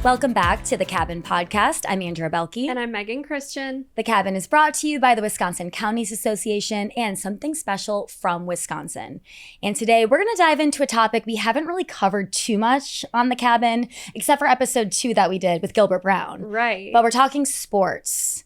Welcome back to The Cabin Podcast. I'm Andrea Belke. And I'm Megan Christian. The Cabin is brought to you by the Wisconsin Counties Association and something special from Wisconsin. And today we're going to dive into a topic we haven't really covered too much on The Cabin, except for episode 2 that we did with Gilbert Brown. Right. But we're talking sports.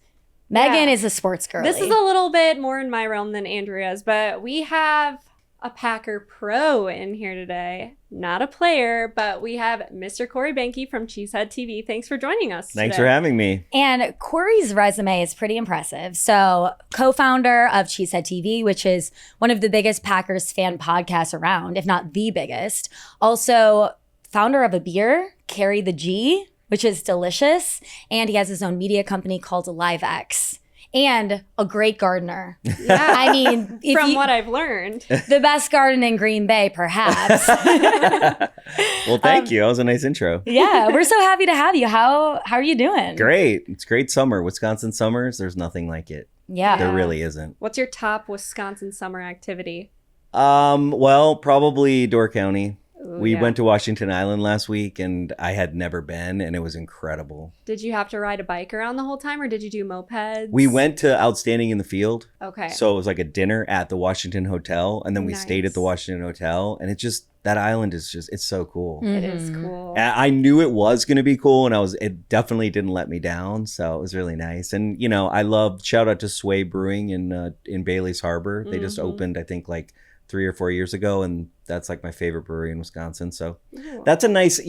Megan is a sports girl. This is a little bit more in my realm than Andrea's, but we have a Packer pro in here today. Not a player, but we have Mr. Corey Behnke from Cheesehead TV. Thanks for joining us Thanks today. for having me. And Corey's resume is pretty impressive. So, co-founder of Cheesehead TV, which is one of the biggest Packers fan podcasts around, if not the biggest. Also, founder of a beer, Carry the G, which is delicious. And he has his own media company called Live X. And a great gardener. Yeah. I mean, from what I've learned. The best garden in Green Bay, perhaps. Well, thank you. That was a nice intro. Yeah, we're so happy to have you. How are you doing? Great. It's great summer. Wisconsin summers, there's nothing like it. Yeah. There really isn't. What's your top Wisconsin summer activity? Well, probably Door County. Ooh, We yeah. went to Washington Island last week and I had never been and it was incredible. Did you have to ride a bike around the whole time or did you do mopeds? We went to Outstanding in the Field. Okay. So it was like a dinner at the Washington Hotel and then we stayed at the Washington Hotel and that island is just, it's so cool. It is cool. I knew it was going to be cool and it definitely didn't let me down. So it was really nice. And, you know, I love, shout out to Sway Brewing in Bailey's Harbor. They just opened, I think, like 3 or 4 years ago. And that's like my favorite brewery in Wisconsin. So that's a nice,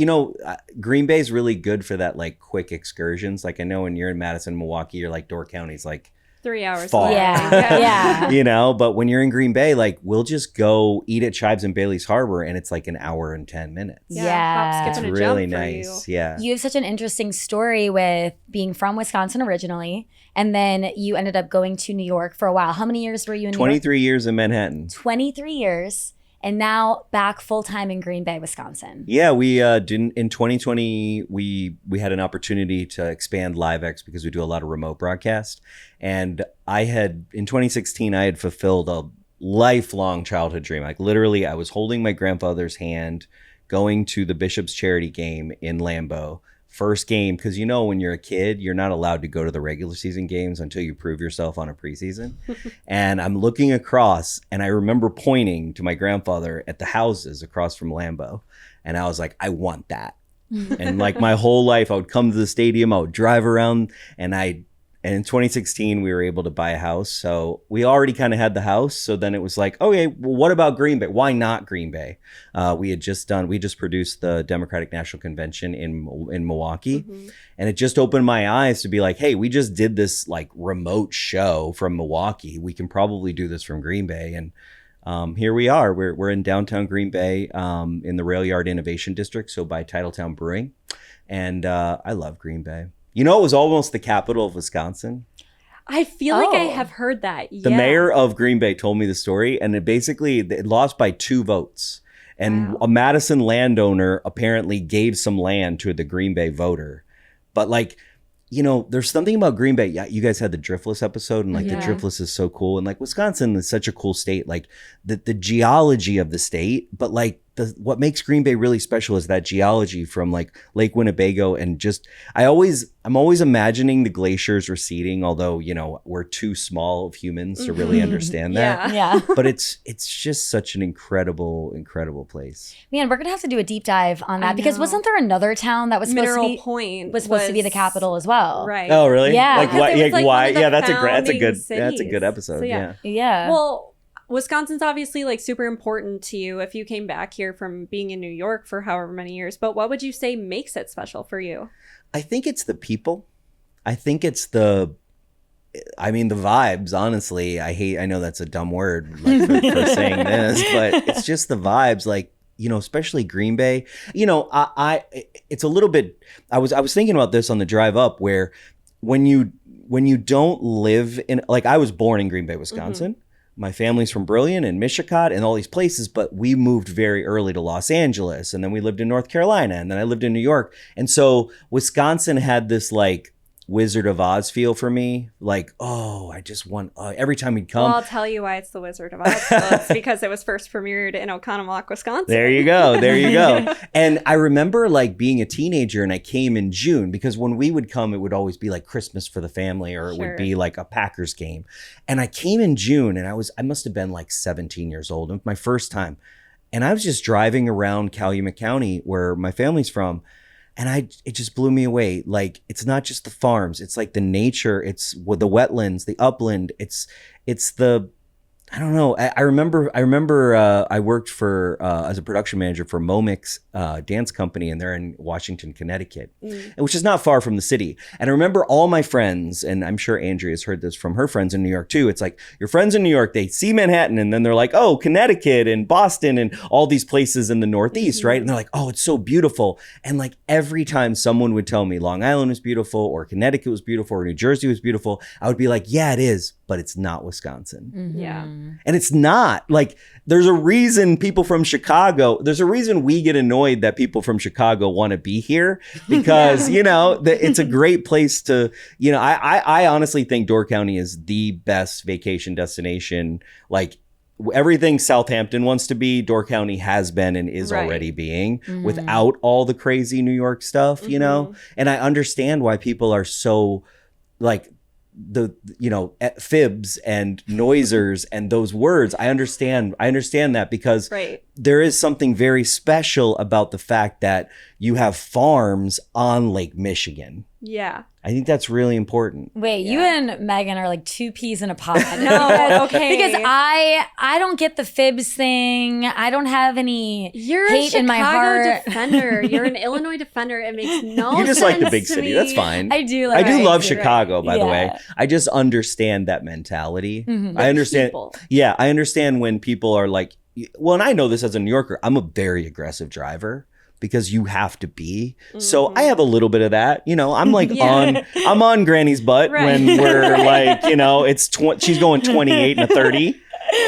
Green Bay is really good for that, like quick excursions. Like I know when you're in Madison, Milwaukee, you're like Door County's like 3 hours far. away. Yeah. But when you're in Green Bay, like we'll just go eat at Chives in Bailey's Harbor and it's like an hour and 10 minutes. Yeah. Hop, It's skip, and a really jump for nice. you. Yeah. You have such an interesting story with being from Wisconsin originally, and then you ended up going to New York for a while. How many years were you in New York? 23 years in Manhattan. 23 years, and now back full-time in Green Bay, Wisconsin. Yeah, we didn't in 2020. We had an opportunity to expand LiveX because we do a lot of remote broadcast, and in 2016 I had fulfilled a lifelong childhood dream. Like literally, I was holding my grandfather's hand, going to the Bishop's charity game in Lambeau. First game, because when you're a kid, you're not allowed to go to the regular season games until you prove yourself on a preseason. And I'm looking across and I remember pointing to my grandfather at the houses across from Lambeau. And I was like, I want that. And like my whole life, I would come to the stadium, I would drive around and in 2016, we were able to buy a house. So we already kind of had the house. So then it was like, okay, well, what about Green Bay? Why not Green Bay? We just produced the Democratic National Convention in Milwaukee. And it just opened my eyes to be like, hey, we just did this like remote show from Milwaukee. We can probably do this from Green Bay. And here we are. We're in downtown Green Bay in the Rail Yard Innovation District. So by Titletown Brewing. And I love Green Bay. It was almost the capital of Wisconsin. I feel like I have heard that. The mayor of Green Bay told me the story, and it lost by 2 votes. And a Madison landowner apparently gave some land to the Green Bay voter. But like, there's something about Green Bay. Yeah, you guys had the Driftless episode, and like the Driftless is so cool. And like Wisconsin is such a cool state. Like the geology of the state, but like what makes Green Bay really special is that geology from like Lake Winnebago and just I'm always imagining the glaciers receding, although we're too small of humans to really understand that. Yeah. But it's just such an incredible place. Man, we're gonna have to do a deep dive on that because wasn't there another town that was Mineral Point was supposed to be the capital as well? Right. Oh, really? Yeah. Like why? Because it was, like, Why? one of the Yeah, that's a founding good episode. So, yeah. Yeah. Well, Wisconsin's obviously like super important to you if you came back here from being in New York for however many years. But what would you say makes it special for you? I think it's the people. I think it's the vibes, honestly. I know that's a dumb word like, for saying this, but it's just the vibes. Like, especially Green Bay. It's a little bit. I was thinking about this on the drive up, where when you don't live in, like, I was born in Green Bay, Wisconsin. My family's from Brillion and Michigan and all these places, but we moved very early to Los Angeles, and then we lived in North Carolina, and then I lived in New York. And so Wisconsin had this like Wizard of Oz feel for me. Like, oh, I just want every time he'd come. Well, I'll tell you why it's the Wizard of Oz. It's because it was first premiered in Oconomowoc, Wisconsin. There you go. There you go. And I remember like being a teenager and I came in June because when we would come, it would always be like Christmas for the family or it would be like a Packers game. And I came in June and I must have been like 17 years old. It was my first time. And I was just driving around Calumet County where my family's from. And it just blew me away. Like, it's not just the farms. It's like the nature. It's with the wetlands, the upland. It's the, I don't know. I remember I worked for, as a production manager for Momix dance company, and they're in Washington, Connecticut, which is not far from the city. And I remember all my friends, and I'm sure Andrea's heard this from her friends in New York too. It's like your friends in New York, they see Manhattan and then they're like, oh, Connecticut and Boston and all these places in the Northeast, right? And they're like, oh, it's so beautiful. And like every time someone would tell me Long Island was beautiful or Connecticut was beautiful or New Jersey was beautiful, I would be like, yeah, it is, but it's not Wisconsin. Yeah. And it's not. Like, there's a reason people from Chicago, there's a reason we get annoyed that people from Chicago want to be here because, you know, it's a great place to, you know, I honestly think Door County is the best vacation destination. Like, everything Southampton wants to be, Door County has been and is already being without all the crazy New York stuff, you know? And I understand why people are so like, fibs and noisers and those words. I understand that because there is something very special about the fact that you have farms on Lake Michigan. Yeah. I think that's really important. Wait, you and Megan are like two peas in a pod. No, okay. Because I don't get the fibs thing. I don't have any hate in my heart. You're a Chicago defender. You're an Illinois defender. It makes no sense. You just like the big city. Me. That's fine. I do love Chicago, by the way. I just understand that mentality. I understand. Yeah, I understand when people are like, well, and I know this as a New Yorker. I'm a very aggressive driver. Because you have to be. So I have a little bit of that. You know, I'm like I'm on Granny's butt when we're like, you know, she's going 28 and a 30.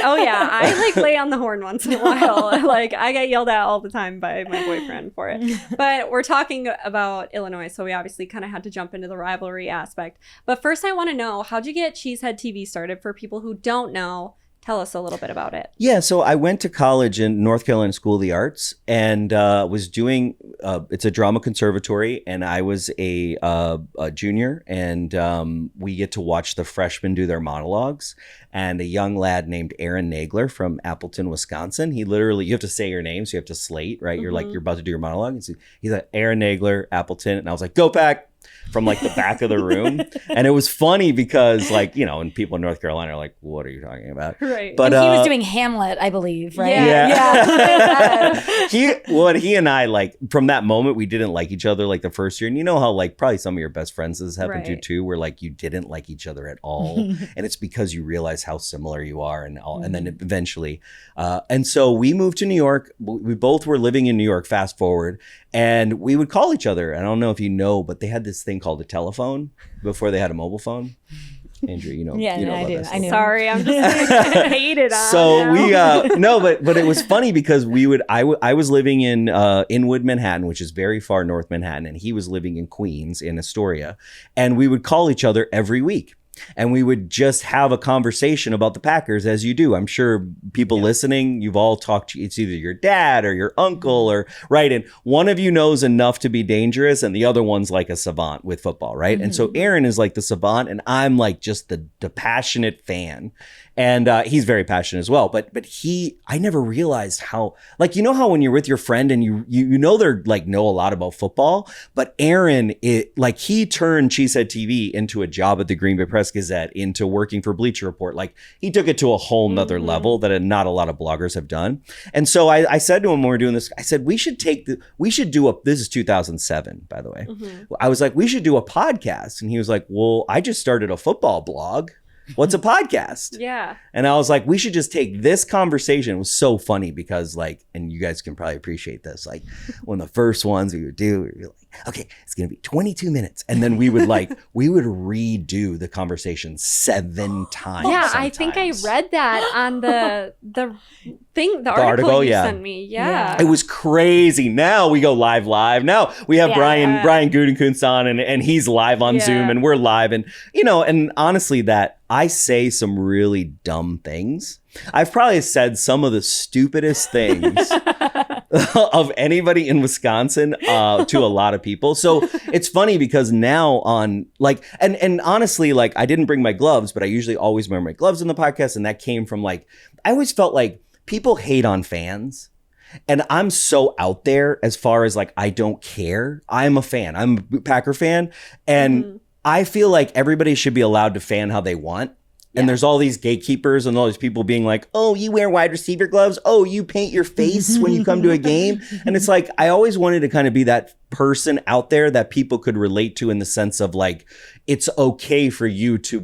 Oh yeah, I like lay on the horn once in a while. Like I get yelled at all the time by my boyfriend for it. But we're talking about Illinois, so we obviously kind of had to jump into the rivalry aspect. But first I want to know, how'd you get Cheesehead TV started? For people who don't know, tell us a little bit about it. Yeah, so I went to college in North Carolina School of the Arts and was doing, it's a drama conservatory, and I was a junior, and we get to watch the freshmen do their monologues. And a young lad named Aaron Nagler from Appleton, Wisconsin, he literally, you have to say your name, so you have to slate, right? You're like, you're about to do your monologue. And so he's like, Aaron Nagler, Appleton. And I was like, go Pack! From like the back of the room. And it was funny because like, you know, and people in North Carolina are like, what are you talking about? Right. But and he was doing Hamlet, I believe, right? Yeah. He and I, like, from that moment, we didn't like each other like the first year. And you know how like probably some of your best friends has happened to too, where like you didn't like each other at all. And it's because you realize how similar you are and all, and then eventually. And so we moved to New York. We both were living in New York, fast forward. And we would call each other. I don't know if you know, but they had this thing called a telephone before they had a mobile phone. Andrew, you know. Yeah, you know I do. this. I knew. Sorry, I'm just hated on. So now. But it was funny because I was living in Inwood, Manhattan, which is very far north Manhattan, and he was living in Queens in Astoria, and we would call each other every week. And we would just have a conversation about the Packers, as you do. I'm sure people listening, you've all talked to, it's either your dad or your uncle or, right? And one of you knows enough to be dangerous and the other one's like a savant with football, right? And so Aaron is like the savant and I'm like just the passionate fan. And he's very passionate as well. But I never realized how, like, you know how when you're with your friend and you know they're like know a lot about football, but Aaron, he turned Cheesehead TV into a job at the Green Bay Press Gazette, into working for Bleacher Report. Like he took it to a whole nother level that not a lot of bloggers have done. And so I said to him when we were doing this, I said, this is 2007, by the way. I was like, we should do a podcast. And he was like, well, I just started a football blog. What's a podcast? Yeah. And I was like, we should just take this conversation. It was so funny because like, and you guys can probably appreciate this. Like one of the first ones we would do, we'd be like, okay, it's going to be 22 minutes. And then we would redo the conversation 7 times. Yeah, I think I read that on the article you sent me. Yeah. It was crazy. Now we go live. Now we have Brian Gutekunst on and he's live on Zoom and we're live. And, and honestly that I say some really dumb things. I've probably said some of the stupidest things of anybody in Wisconsin to a lot of people. So it's funny because now on and honestly, I didn't bring my gloves, but I usually always wear my gloves in the podcast. And that came from I always felt like people hate on fans. And I'm so out there as far as I don't care. I'm a fan. I'm a Packer fan. And I feel like everybody should be allowed to fan how they want. And there's all these gatekeepers and all these people being like, oh, you wear wide receiver gloves. Oh, you paint your face when you come to a game. And it's I always wanted to kind of be that person out there that people could relate to in the sense of it's okay for you to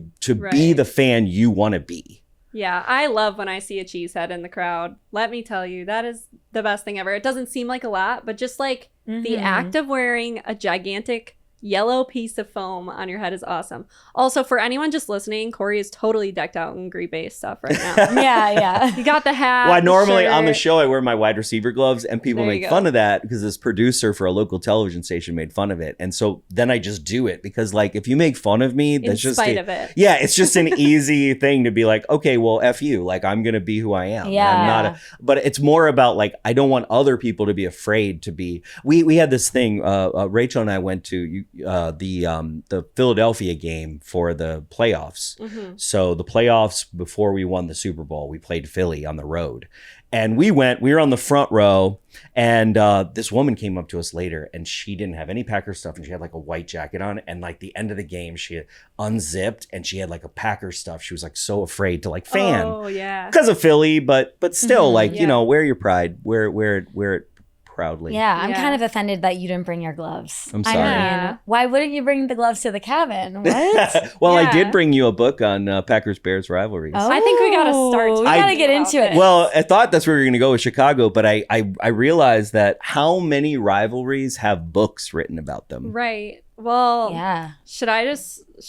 be the fan you want to be. Yeah, I love when I see a cheesehead in the crowd. Let me tell you, that is the best thing ever. It doesn't seem like a lot, but just the act of wearing a gigantic yellow piece of foam on your head is awesome. Also, for anyone just listening, Corey is totally decked out in green-based stuff right now. Yeah. You got the hat. Well, normally shirt. on the show, I wear my wide receiver gloves, and people make fun of that because this producer for a local television station made fun of it. And so then I just do it because, if you make fun of me, that's in spite of it. Yeah, it's just an easy thing to be okay, well, F you. I'm going to be who I am. Yeah. I'm not but it's more about, I don't want other people to be afraid to be. We had this thing, Rachel and I went to the Philadelphia game for the playoffs. So the playoffs before we won the Super Bowl, we played Philly on the road. And we were on the front row, and this woman came up to us later, and she didn't have any Packer stuff, and she had a white jacket on, and the end of the game, she had unzipped, and she had a Packer stuff. She was so afraid to fan. Oh yeah. Because of Philly, but still, wear your pride, wear it proudly. Yeah, I'm kind of offended that you didn't bring your gloves. I'm sorry. I mean, why wouldn't you bring the gloves to the cabin? What? Well, I did bring you a book on Packers-Bears rivalries. Oh, I think we got to start. We got to get into it. Well, I thought that's where we were going to go with Chicago, but I realized that how many rivalries have books written about them. Right. Well, yeah. Should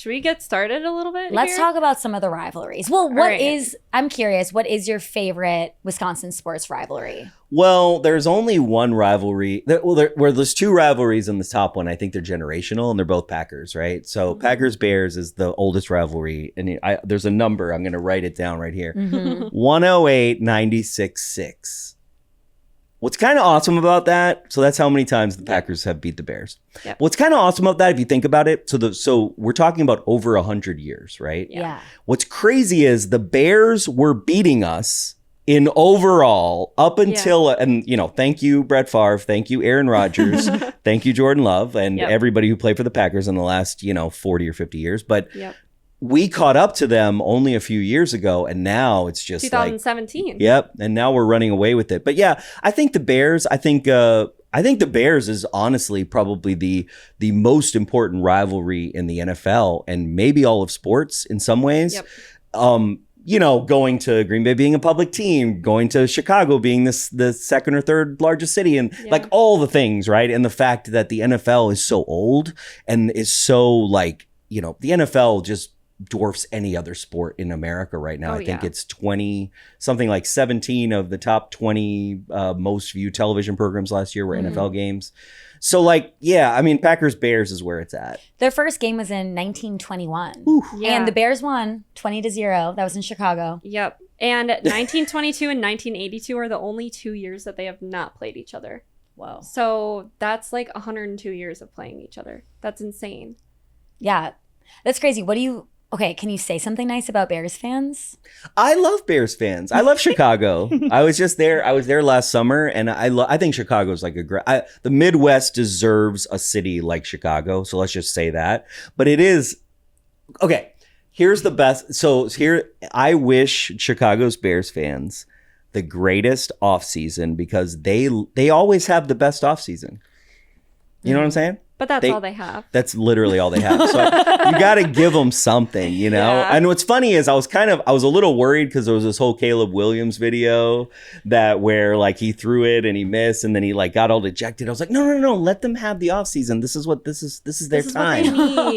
we get started a little bit? Let's talk about some of the rivalries. Well, I'm curious, what is your favorite Wisconsin sports rivalry? Well, there's only one rivalry. There's 2 rivalries in the top one. I think they're generational and they're both Packers, right? So Packers-Bears is the oldest rivalry. And there's a number. I'm going to write it down right here. 108-96-6. What's kind of awesome about that, so that's how many times the Packers have beat the Bears. Yep. What's kind of awesome about that, if you think about it, so we're talking about over 100 years, right? Yeah. What's crazy is the Bears were beating us in overall up until, and thank you, Brett Favre, thank you, Aaron Rodgers, thank you, Jordan Love, and everybody who played for the Packers in the last, 40 or 50 years. But we caught up to them only a few years ago, and now it's just 2017. Yep, and now we're running away with it. But yeah, I think the Bears. I think the Bears is honestly probably the most important rivalry in the NFL and maybe all of sports in some ways. Yep. Going to Green Bay being a public team, going to Chicago being the second or third largest city, and all the things, right? And the fact that the NFL is so old and is so the NFL just dwarfs any other sport in America right now. I think it's 17 of the top 20 most viewed television programs last year were NFL games. So Packers Bears is where it's at. Their first game was in 1921. Yeah. And the Bears won 20-0. That was in Chicago. Yep. And 1922 and 1982 are the only 2 years that they have not played each other. Whoa. So that's 102 years of playing each other. That's insane. Yeah. That's crazy. Can you say something nice about Bears fans? I love Bears fans. I love Chicago. I was just there. I was there last summer, and I think Chicago's a great. The Midwest deserves a city like Chicago. So let's just say that. But it is okay. Here's the best. So I wish Chicago's Bears fans the greatest offseason because they always have the best offseason. You know what I'm saying? But that's all they have. That's literally all they have. So you got to give them something, you know? Yeah. And what's funny is I was a little worried because there was this whole Caleb Williams video where like he threw it and he missed and then he like got all dejected. I was like, no, let them have the offseason. This is their time.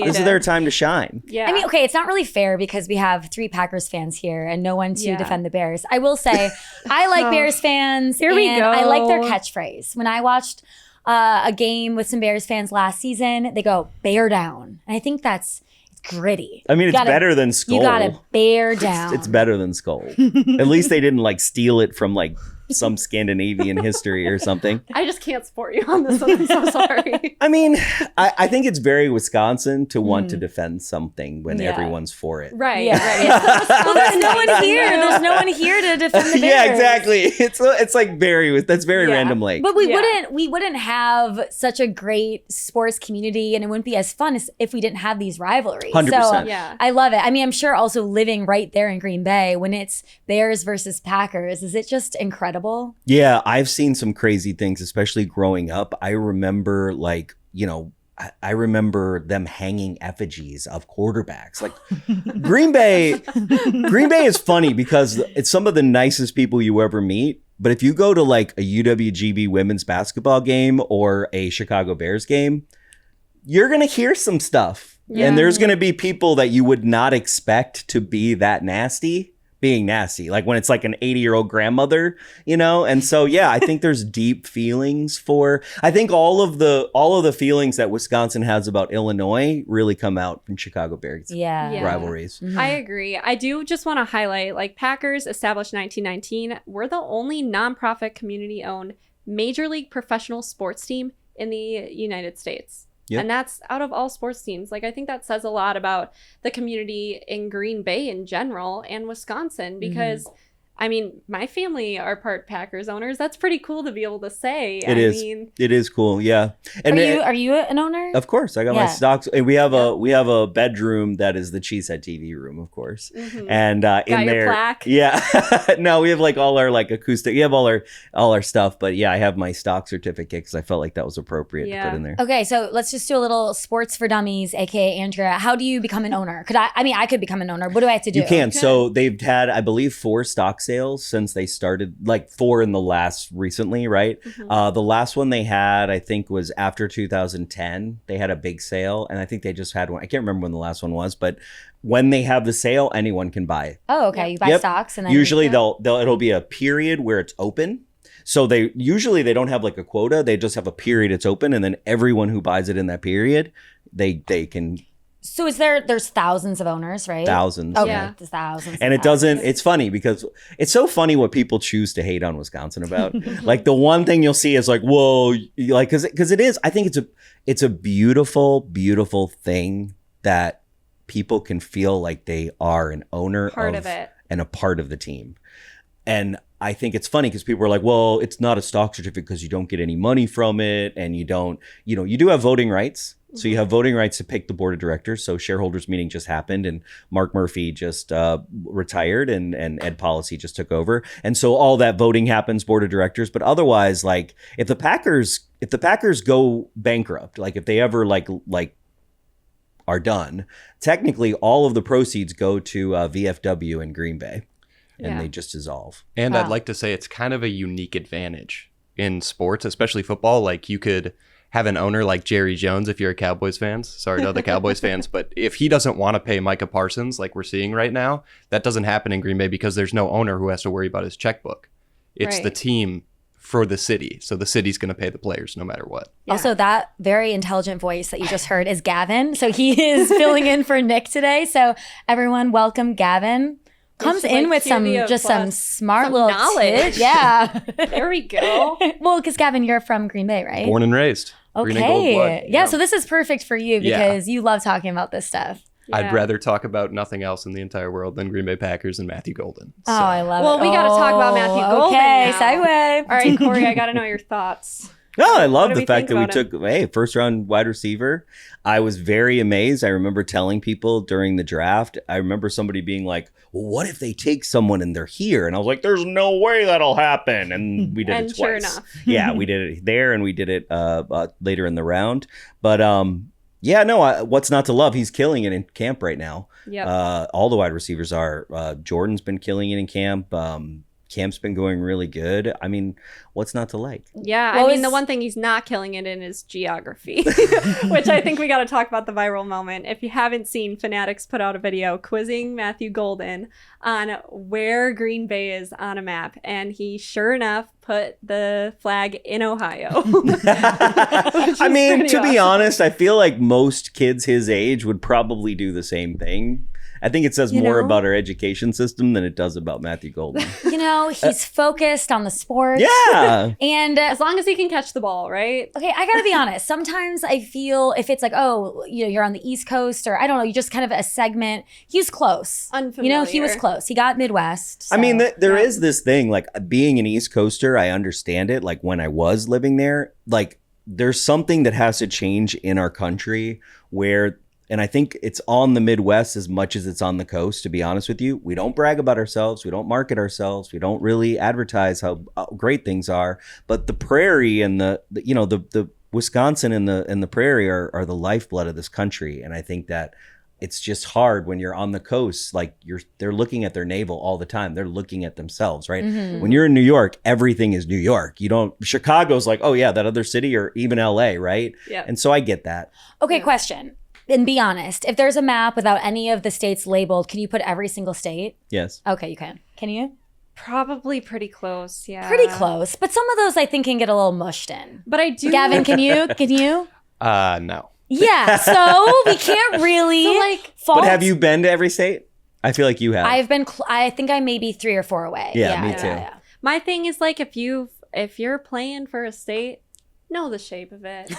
This is their time to shine. Yeah. I mean, okay, it's not really fair because we have 3 Packers fans here and no one to defend the Bears. I will say, I like Bears fans. Here we go. I like their catchphrase. When I watched a game with some Bears fans last season, they go, bear down. And I think it's gritty. I mean, it's better than Skull. You gotta bear down. It's better than Skull. At least they didn't like steal it from like some Scandinavian history or something. I just can't support you on this one. I'm so sorry. I mean, I think it's very Wisconsin to want to defend something when everyone's for it. Right. Yeah. Right. Well, there's no one here. There's no one here to defend the Bears. Yeah, exactly. It's like that's very random. Like, but we wouldn't have such a great sports community, and it wouldn't be as fun if we didn't have these rivalries. 100%. So Yeah. I love it. I mean, I'm sure also living right there in Green Bay when it's Bears versus Packers, is it just incredible? yeah, I've seen some crazy things, especially growing up. I remember I remember them hanging effigies of quarterbacks. Like Green Bay is funny because it's some of the nicest people you ever meet. But if you go to like a UWGB women's basketball game or a Chicago Bears game, you're going to hear some stuff. Yeah. And there's going to be people that you would not expect to be that nasty being nasty, like when it's like an 80-year-old grandmother, you know? And so, yeah, I think there's deep feelings I think all of the feelings that Wisconsin has about Illinois really come out from Chicago Bears rivalries. Mm-hmm. I agree. I do just want to highlight, like, Packers established 1919. We're the only nonprofit community-owned Major League professional sports team in the United States. Yep. And that's out of all sports teams. Like, I think that says a lot about the community in Green Bay in general and Wisconsin because, I mean, my family are part Packers owners. That's pretty cool to be able to say. It is cool. Yeah. And are you an owner? Of course. I got my stocks. And we have a bedroom that is the Cheesehead TV room, of course. Mm-hmm. And in there, plaque. Yeah. No, we have like all our like acoustic. We have all our stuff. But yeah, I have my stock certificate because I felt like that was appropriate to put in there. Okay, so let's just do a little sports for dummies, aka Andrea. How do you become an owner? I could become an owner. What do I have to do? You can. So they've had, I believe, 4 stock sales since they started, like 4 in the last recently, right? Mm-hmm. The last one they had, I think, was after 2010. They had a big sale, and I think they just had one. I can't remember when the last one was, but when they have the sale, anyone can buy it. Oh, okay. You buy stocks, and then usually it'll be a period where it's open. So they don't have like a quota. They just have a period it's open, and then everyone who buys it in that period, they can. So there's thousands of owners, right? Thousands. Okay, yeah. there's thousands. And it's funny because it's so funny what people choose to hate on Wisconsin about. Like the one thing you'll see is like, whoa, like, cause it is, I think it's a beautiful, beautiful thing that people can feel like they are an owner of it and a part of the team. And I think it's funny because people are like, well, it's not a stock certificate because you don't get any money from it. And you don't, you do have voting rights. So you have voting rights to pick the board of directors. So shareholders meeting just happened and Mark Murphy just retired and Ed Policy just took over. And so all that voting happens, board of directors. But otherwise, like if the Packers go bankrupt, like if they ever like are done, technically all of the proceeds go to VFW in Green Bay and they just dissolve. And I'd like to say it's kind of a unique advantage in sports, especially football. Like you could have an owner like Jerry Jones if you're a Cowboys fans. Sorry to other Cowboys fans, but if he doesn't want to pay Micah Parsons like we're seeing right now, that doesn't happen in Green Bay because there's no owner who has to worry about his checkbook. It's the team for the city. So the city's going to pay the players no matter what. Yeah. Also, that very intelligent voice that you just heard is Gavin. So he is filling in for Nick today. So everyone, welcome Gavin. Comes in with some smart little knowledge. Yeah. There we go. Well, because Gavin, you're from Green Bay, right? Born and raised. Green and gold blood, yeah, so this is perfect for you because you love talking about this stuff. Yeah. I'd rather talk about nothing else in the entire world than Green Bay Packers and Matthew Golden. So. Oh, I love it. Well, we got to talk about Matthew Golden Okay, now. segue. All right, Corey, I got to know your thoughts. No, I love What do the we fact think that we about him? took, first round wide receiver. I was very amazed. I remember telling people during the draft, I remember somebody being like, well, what if they take someone and they're here? And I was like, there's no way that'll happen. And we did And it sure twice. enough. Yeah, we did it there and we did it later in the round. But yeah, no, what's not to love? He's killing it in camp right now. Yep. All the wide receivers are. Jordan's been killing it in camp. Camp's been going really good. I mean, what's not to like? Yeah, I mean, the one thing he's not killing it in is geography, which I think we got to talk about the viral moment. If you haven't seen, Fanatics put out a video quizzing Matthew Golden on where Green Bay is on a map, and he sure enough put the flag in Ohio. I mean, to be awesome. honest, I feel like most kids his age would probably do the same thing. I think it says You more know? about our education system than it does about Matthew Golden. You know, he's focused on the sport. Yeah. And As long as he can catch the ball, right? okay, I gotta be honest. Sometimes I feel if it's like, oh, you know, you're on the East Coast or I don't know, you just kind of a segment. He's close. Unfamiliar. You know, he was close. He got Midwest. I mean, so- there yeah. is this thing, like being an East Coaster, I understand it. Like when I was living there, like there's something that has to change in our country where, and I think it's on the Midwest as much as it's on the coast, to be honest with you. We don't brag about ourselves. We don't market ourselves. We don't really advertise how great things are. But the prairie and the Wisconsin and the prairie are the lifeblood of this country. And I think that it's just hard when you're on the coast, like they're looking at their navel all the time. They're looking at themselves, right? Mhm. When you're in New York, everything is New York. Chicago's like, oh yeah, that other city, or even LA, right? Yeah. And so I get that. Okay, Yeah. question. And be honest. If there's a map without any of the states labeled, can you put every single state? Yes. Okay, you can. Can you? Probably pretty close, yeah. Pretty close. But some of those I think can get a little mushed in. But I do. Gavin, can you? Can you? No. Yeah. So we can't really So, like- fault. But have you been to every state? I feel like you have. I've been. I think I may be 3 or 4 away. Yeah, me too. My thing is like if you're playing for a state, know the shape of it.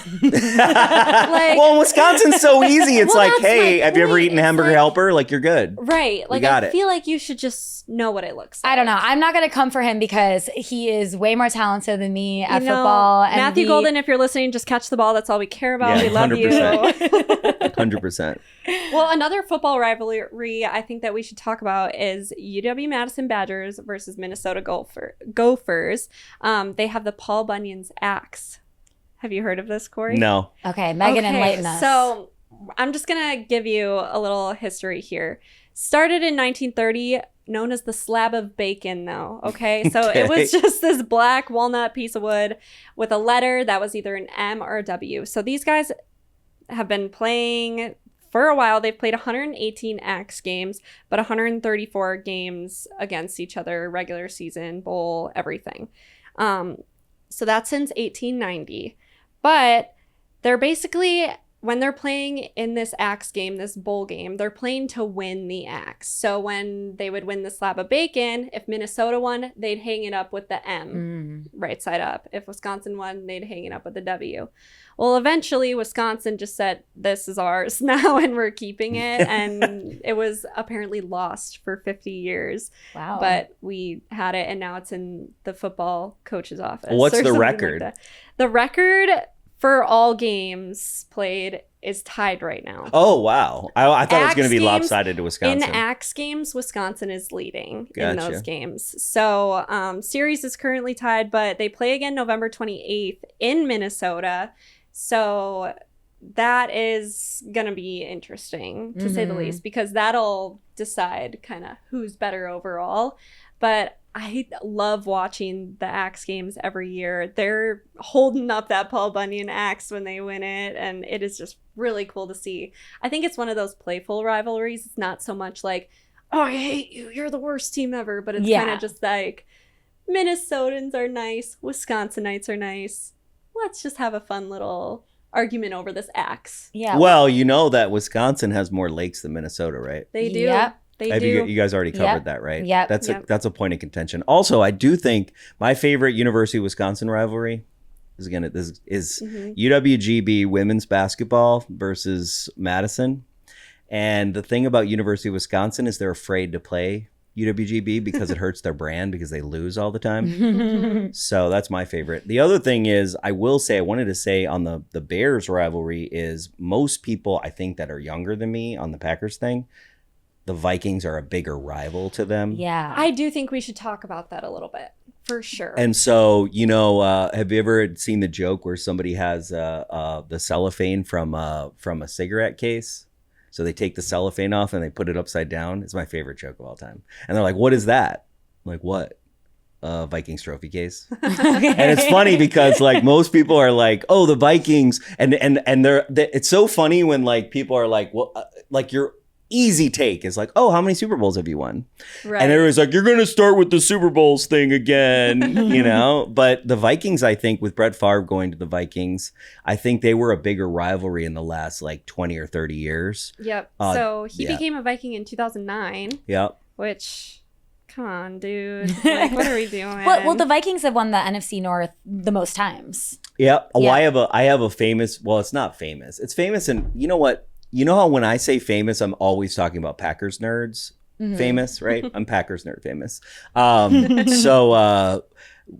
Well, Wisconsin's so easy. It's Well, like, that's hey, my have you ever point. eaten It's hamburger like- helper? Like you're good. Right. Like got I it. feel like you should just know what it looks like. I don't know. I'm not going to come for him because he is way more talented than me at You know, football. And Matthew Golden, if you're listening, just catch the ball. That's all we care about. Yeah, We love 100%. you. 100%. Well, another football rivalry I think that we should talk about is UW-Madison Badgers versus Minnesota Gophers. They have the Paul Bunyan's Axe. Have you heard of this, Corey? No. Okay, Megan, enlighten us. So I'm just going to give you a little history here. Started in 1930, known as the slab of bacon, though. Okay, so it was just this black walnut piece of wood with a letter that was either an M or a W. So these guys have been playing for a while. They've played 118 Axe games, but 134 games against each other, regular season, bowl, everything. So that's since 1890. But they're basically, when they're playing in this Axe game, this bowl game, they're playing to win the Axe. So when they would win the slab of bacon, if Minnesota won, they'd hang it up with the M right side up. If Wisconsin won, they'd hang it up with the W. Well, eventually Wisconsin just said, this is ours now and we're keeping it. And it was apparently lost for 50 years. Wow. But we had it and now it's in the football coach's office. What's or the something like record? that. The record for all games played is tied right now. Oh, wow. I thought it was going to be Axe games- lopsided to In Wisconsin. Axe games, Wisconsin is leading in Gotcha. those games. So series is currently tied, but they play again November 28th in Minnesota. So that is going to be interesting, to say the Mhm. least, because that'll decide kind of who's better overall. But I love watching the Axe games every year. They're holding up that Paul Bunyan Axe when they win it, and it is just really cool to see. I think it's one of those playful rivalries. It's not so much like, oh, I hate you, you're the worst team ever, but it's Yeah. kind of just like, Minnesotans are nice, Wisconsinites are nice. Let's just have a fun little argument over this Axe. yeah. Well, you know that Wisconsin has more lakes than Minnesota, right? They do. Yep. They Have do. you guys already covered Yep. that, right? Yep. That's Yep. that's a point of contention. Also, I do think my favorite University of Wisconsin rivalry is Mhm. UWGB women's basketball versus Madison. And the thing about University of Wisconsin is they're afraid to play UWGB because it hurts their brand because they lose all the time. So that's my favorite. The other thing is, I wanted to say on the Bears rivalry is most people I think that are younger than me on the Packers thing, the Vikings are a bigger rival to them. Yeah. I do think we should talk about that a little bit, for sure. And so, have you ever seen the joke where somebody has the cellophane from a cigarette case? So they take the cellophane off and they put it upside down. It's my favorite joke of all time. And they're like, what is that? I'm like, what? Vikings trophy case. Okay. And it's funny because like most people are like, oh, the Vikings. And it's so funny when like people are like, well, like your easy take is like, oh, how many Super Bowls have you won? Right. And everyone's like, you're going to start with the Super Bowls thing again, But the Vikings, I think, with Brett Favre going to the Vikings, I think they were a bigger rivalry in the last like 20 or 30 years. Yep. So he became a Viking in 2009. Yep. Which, come on, dude. Like, what are we doing? Well, the Vikings have won the NFC North the most times. Yep. Oh, Yeah. I have a famous. Well, it's not famous. It's famous, and you know what? You know how when I say famous, I'm always talking about Packers nerds. Famous, right? I'm Packers nerd famous. So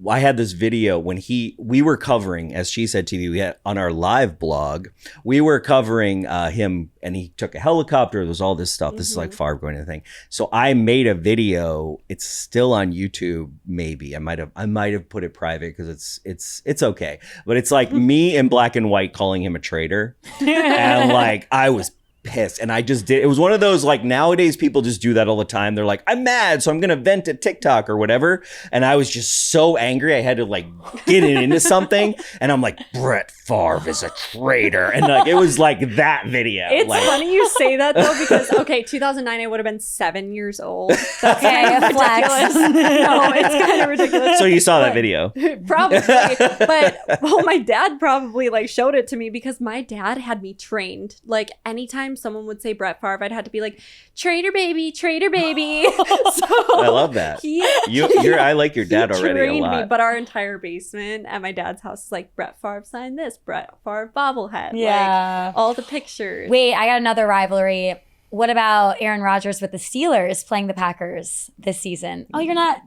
I had this video when we were covering, as Cheesehead TV, we had on our live blog, we were covering him, and he took a helicopter. There was all this stuff. This is like Favre going to the thing. So I made a video. It's still on YouTube. Maybe I might have put it private because it's okay. But it's like me in black and white calling him a traitor, and like I was pissed, and I just did. It was one of those like nowadays people just do that all the time. They're like, I'm mad, so I'm gonna vent at TikTok or whatever. And I was just so angry, I had to like get it into something. And I'm like, Brett Favre is a traitor, and like it was like that video. It's like, funny you say that though, because 2009 I would have been 7 years old. That's Okay, kind of a flex. ridiculous. No, it's kind of ridiculous. So you saw that video? Probably, but my dad probably like showed it to me because my dad had me trained. Like anytime someone would say Brett Favre, I'd have to be like, traitor baby, traitor baby. So I love that. I like your dad already a trained lot. me, but our entire basement at my dad's house is like, Brett Favre signed this, Brett Favre bobblehead. Yeah. Like all the pictures. Wait, I got another rivalry. What about Aaron Rodgers with the Steelers playing the Packers this season? Oh, you're not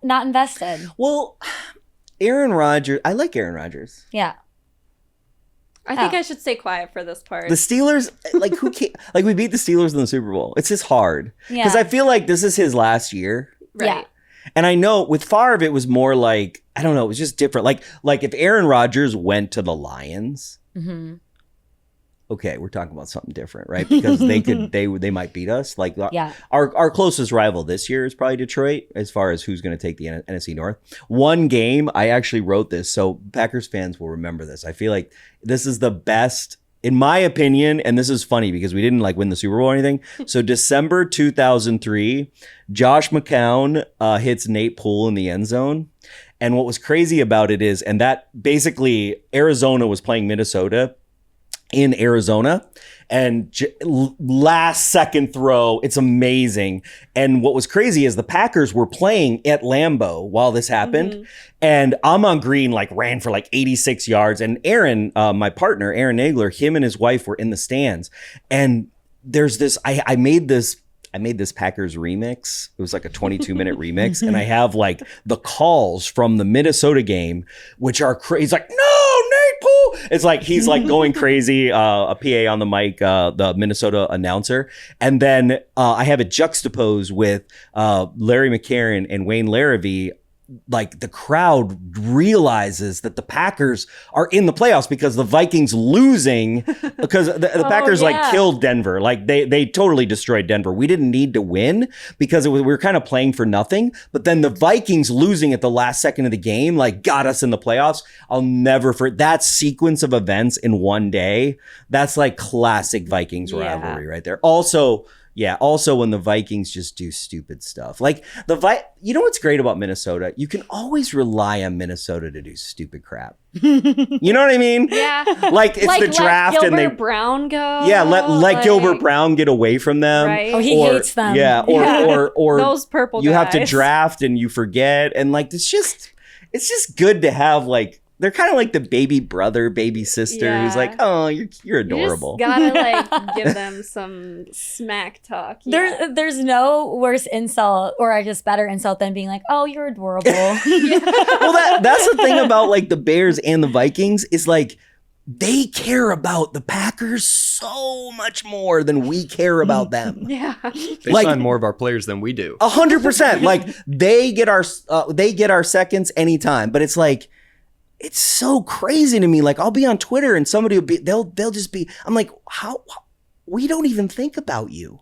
invested. Well, Aaron Rodgers, I like Aaron Rodgers. Yeah. I think I should stay quiet for this part. The Steelers, like who can't, like we beat the Steelers in the Super Bowl. It's just hard because Yeah. I feel like this is his last year. Right. Yeah. And I know with Favre, it was more like, I don't know, it was just different. Like if Aaron Rodgers went to the Lions, okay, we're talking about something different, right? Because they might beat us. Like Yeah. our closest rival this year is probably Detroit as far as who's going to take the NFC North. One game, I actually wrote this, so Packers fans will remember this. I feel like this is the best, in my opinion, and this is funny because we didn't like win the Super Bowl or anything. So December 2003, Josh McCown hits Nate Poole in the end zone. And what was crazy about it is, and that basically Arizona was playing Minnesota in Arizona, and last second throw, it's amazing. And what was crazy is the Packers were playing at Lambeau while this happened, and Amon Green like ran for like 86 yards, and Aaron, my partner Aaron Nagler, him and his wife were in the stands, and there's this I made this Packers remix. It was like a 22-minute remix. And I have like the calls from the Minnesota game, which are crazy. He's like, no, Nate Poole. It's like, he's like going crazy, a PA on the mic, the Minnesota announcer. And then I have it juxtaposed with Larry McCarron and Wayne Larrivee. Like the crowd realizes that the Packers are in the playoffs because the Vikings losing, because the Packers like killed Denver. Like they totally destroyed Denver. We didn't need to win because we were kind of playing for nothing. But then the Vikings losing at the last second of the game like got us in the playoffs. I'll never forget that sequence of events in one day. That's like classic Vikings rivalry right there. Also when the Vikings just do stupid stuff. Like you know what's great about Minnesota? You can always rely on Minnesota to do stupid crap. You know what I mean? Yeah. Like it's the draft let and Gilbert Brown go. Yeah, let Gilbert Brown get away from them. Right. Oh, he hates them. Yeah, or those purple you guys. have to draft and you forget, and like it's just good to have like they're kind of like the baby brother, baby sister who's like, oh, you're adorable. You just gotta like give them some smack talk. There's no worse insult, or I guess better insult than being like, oh, you're adorable. Well, that's the thing about like the Bears and the Vikings is like they care about the Packers so much more than we care about them. Yeah, they sign more of our players than we do. 100%. Like they get our seconds anytime, but it's like. It's so crazy to me. Like I'll be on Twitter and somebody will be, they'll just be, I'm like, how, we don't even think about you.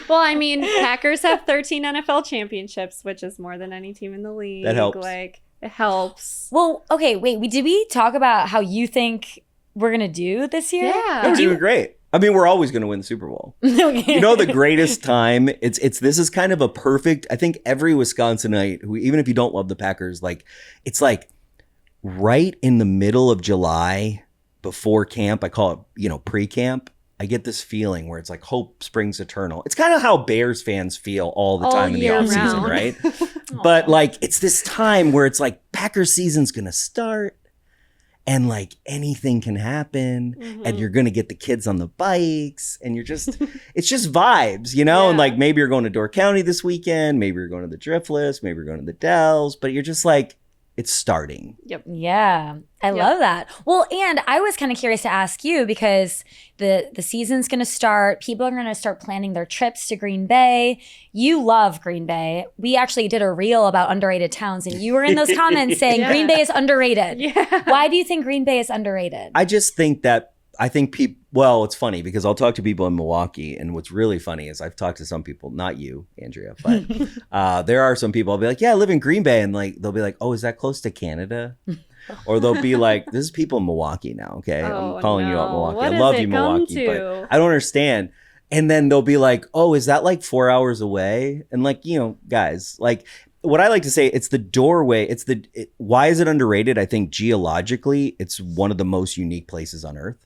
Well, I mean, Packers have 13 NFL championships, which is more than any team in the league. That helps. Like it helps. Well, okay, wait, did we talk about how you think we're going to do this year? Yeah. We're doing great. I mean, we're always going to win the Super Bowl. Okay. You know, the greatest time, this is kind of a perfect, I think every Wisconsinite who, even if you don't love the Packers, like, it's like right in the middle of July before camp, I call it, you know, pre-camp. I get this feeling where it's like hope springs eternal. It's kind of how Bears fans feel all the time in the year offseason, round. right? But like, it's this time where it's like Packers season's going to start. And like anything can happen, and you're gonna get the kids on the bikes, and it's just vibes, you know. Yeah. And like maybe you're going to Door County this weekend, maybe you're going to the Driftless, maybe you're going to the Dells, but you're just like it's starting. Yep. Yeah, I love that. Well, and I was kind of curious to ask you because the season's going to start. People are going to start planning their trips to Green Bay. You love Green Bay. We actually did a reel about underrated towns, and you were in those comments saying Green Bay is underrated. Yeah. Why do you think Green Bay is underrated? I just think that people. Well, it's funny because I'll talk to people in Milwaukee, and what's really funny is I've talked to some people, not you, Andrea, but there are some people. I'll be like, "Yeah, I live in Green Bay," and like they'll be like, "Oh, is that close to Canada?" Or they'll be like, "This is people in Milwaukee now." Okay, I'm calling you out, Milwaukee. What I love does you, it come Milwaukee, to? but I don't understand. And then they'll be like, "Oh, is that like 4 hours away?" And like, you know, guys, like. What I like to say, it's the doorway. Why is it underrated? I think geologically, it's one of the most unique places on Earth.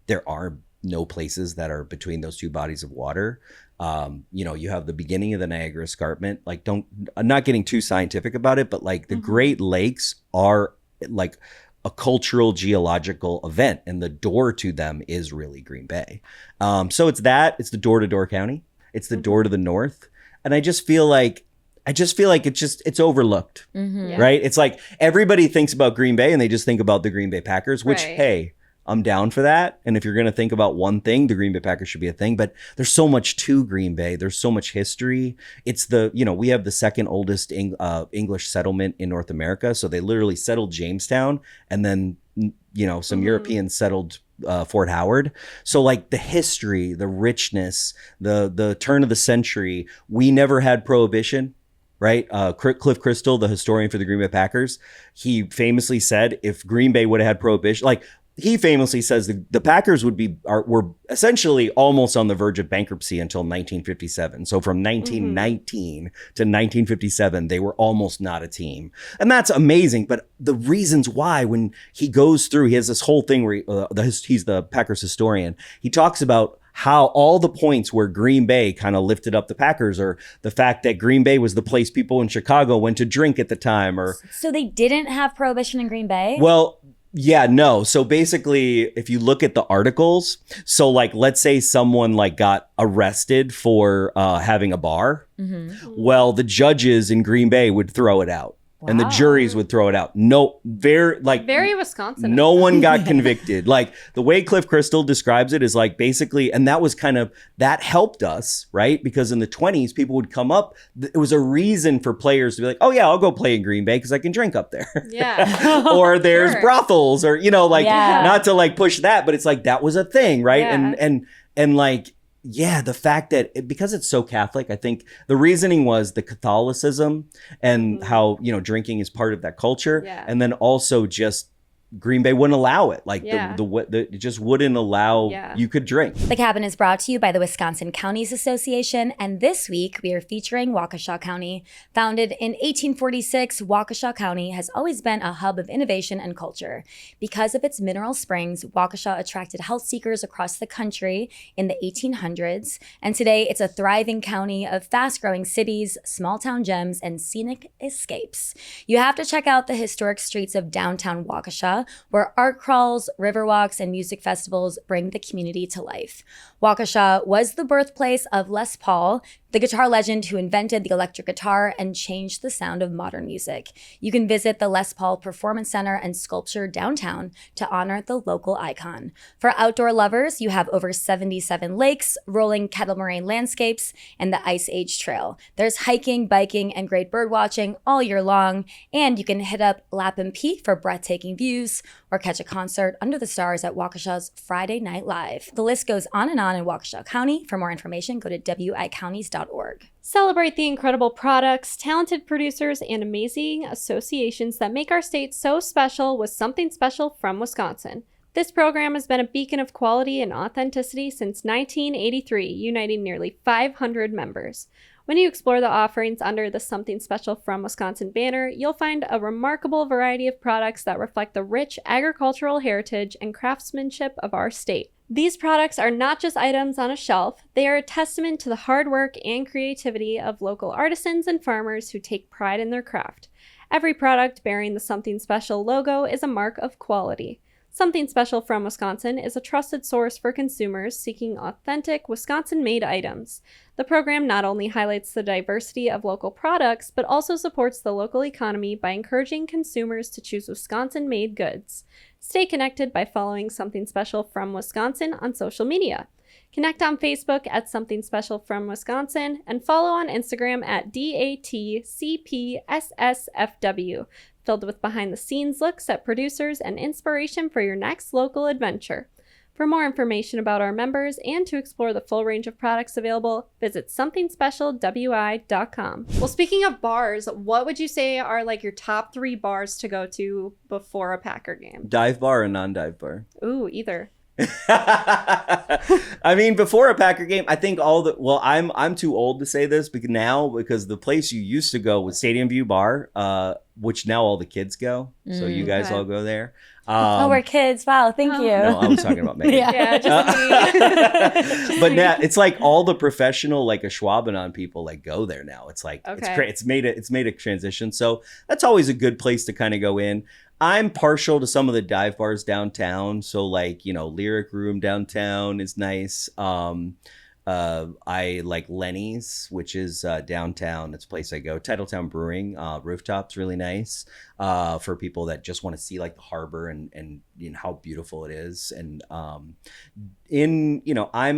There are no places that are between those two bodies of water. You know, you have the beginning of the Niagara Escarpment. Like, I'm not getting too scientific about it, but like the Great Lakes are like a cultural geological event, and the door to them is really Green Bay. So it's the door to Door County. It's the door to the north. And I just feel like it's overlooked, right? It's like everybody thinks about Green Bay and they just think about the Green Bay Packers, which, hey, I'm down for that. And if you're going to think about one thing, the Green Bay Packers should be a thing. But there's so much to Green Bay. There's so much history. It's we have the second oldest English settlement in North America. So they literally settled Jamestown, and then, you know, some Europeans settled Fort Howard. So like the history, the richness, the turn of the century, we never had prohibition. Right? Cliff Crystal, the historian for the Green Bay Packers, he famously said if Green Bay would have had prohibition, like he famously says the Packers were essentially almost on the verge of bankruptcy until 1957. So from 1919 to 1957, they were almost not a team. And that's amazing. But the reasons why, when he goes through, he has this whole thing where he's the Packers historian. He talks about how all the points where Green Bay kind of lifted up the Packers, or the fact that Green Bay was the place people in Chicago went to drink at the time, or so they didn't have prohibition in Green Bay? Well, yeah, no. So basically, if you look at the articles, so like let's say someone like got arrested for having a bar. Well, the judges in Green Bay would throw it out. And the juries would throw it out. Very Wisconsin. No one got convicted. Like the way Cliff Crystal describes it is like basically, and that was that helped us, right? Because in the 20s, people would come up. It was a reason for players to be like, oh yeah, I'll go play in Green Bay because I can drink up there. Yeah. Or there's brothels, or, you know, like not to like push that, but it's like that was a thing, right? Yeah. And like, yeah, the fact that because it's so Catholic, I think the reasoning was the Catholicism and how, you know, drinking is part of that culture. Yeah. And then also just Green Bay wouldn't allow it. Like Yeah. it just wouldn't allow you could drink. The Cabin is brought to you by the Wisconsin Counties Association, and this week we are featuring Waukesha County. Founded in 1846, Waukesha County has always been a hub of innovation and culture. Because of its mineral springs, Waukesha attracted health seekers across the country in the 1800s, and today it's a thriving county of fast-growing cities, small-town gems, and scenic escapes. You have to check out the historic streets of downtown Waukesha, where art crawls, river walks, and music festivals bring the community to life. Waukesha was the birthplace of Les Paul, the guitar legend who invented the electric guitar and changed the sound of modern music. You can visit the Les Paul Performance Center and Sculpture downtown to honor the local icon. For outdoor lovers, you have over 77 lakes, rolling kettle moraine landscapes, and the Ice Age Trail. There's hiking, biking, and great bird watching all year long, and you can hit up Lapham Peak for breathtaking views or catch a concert under the stars at Waukesha's Friday Night Live. The list goes on in Waukesha County. For more information, go to wicounties.org. Celebrate the incredible products, talented producers, and amazing associations that make our state so special with Something Special from Wisconsin. This program has been a beacon of quality and authenticity since 1983, uniting nearly 500 members. When you explore the offerings under the Something Special from Wisconsin banner, you'll find a remarkable variety of products that reflect the rich agricultural heritage and craftsmanship of our state. These products are not just items on a shelf, they are a testament to the hard work and creativity of local artisans and farmers who take pride in their craft. Every product bearing the Something Special logo is a mark of quality. Something Special from Wisconsin is a trusted source for consumers seeking authentic Wisconsin-made items. The program not only highlights the diversity of local products, but also supports the local economy by encouraging consumers to choose Wisconsin-made goods. Stay connected by following Something Special from Wisconsin on social media. Connect on Facebook at Something Special from Wisconsin and follow on Instagram at DATCPSSFW, filled with behind-the-scenes looks at producers and inspiration for your next local adventure. For more information about our members and to explore the full range of products available, visit somethingspecialwi.com. Well, speaking of bars, what would you say are like your top 3 bars to go to before a Packer game? Dive bar or non-dive bar? Ooh, either. I mean, before a Packer game, I think I'm too old to say this because the place you used to go was Stadium View Bar, which now all the kids go. So you guys all go there. We're kids. Wow, thank you. No, I was talking about Megan. Yeah, just me. But now it's like all the professional, like Ashwaubenon people, like go there now. It's like it's made a transition. So that's always a good place to kind of go in. I'm partial to some of the dive bars downtown. So like, Lyric Room downtown is nice. I like Lenny's, which is downtown. It's a place I go. Titletown Brewing, Rooftop's really nice for people that just want to see like the harbor and how beautiful it is. And I'm a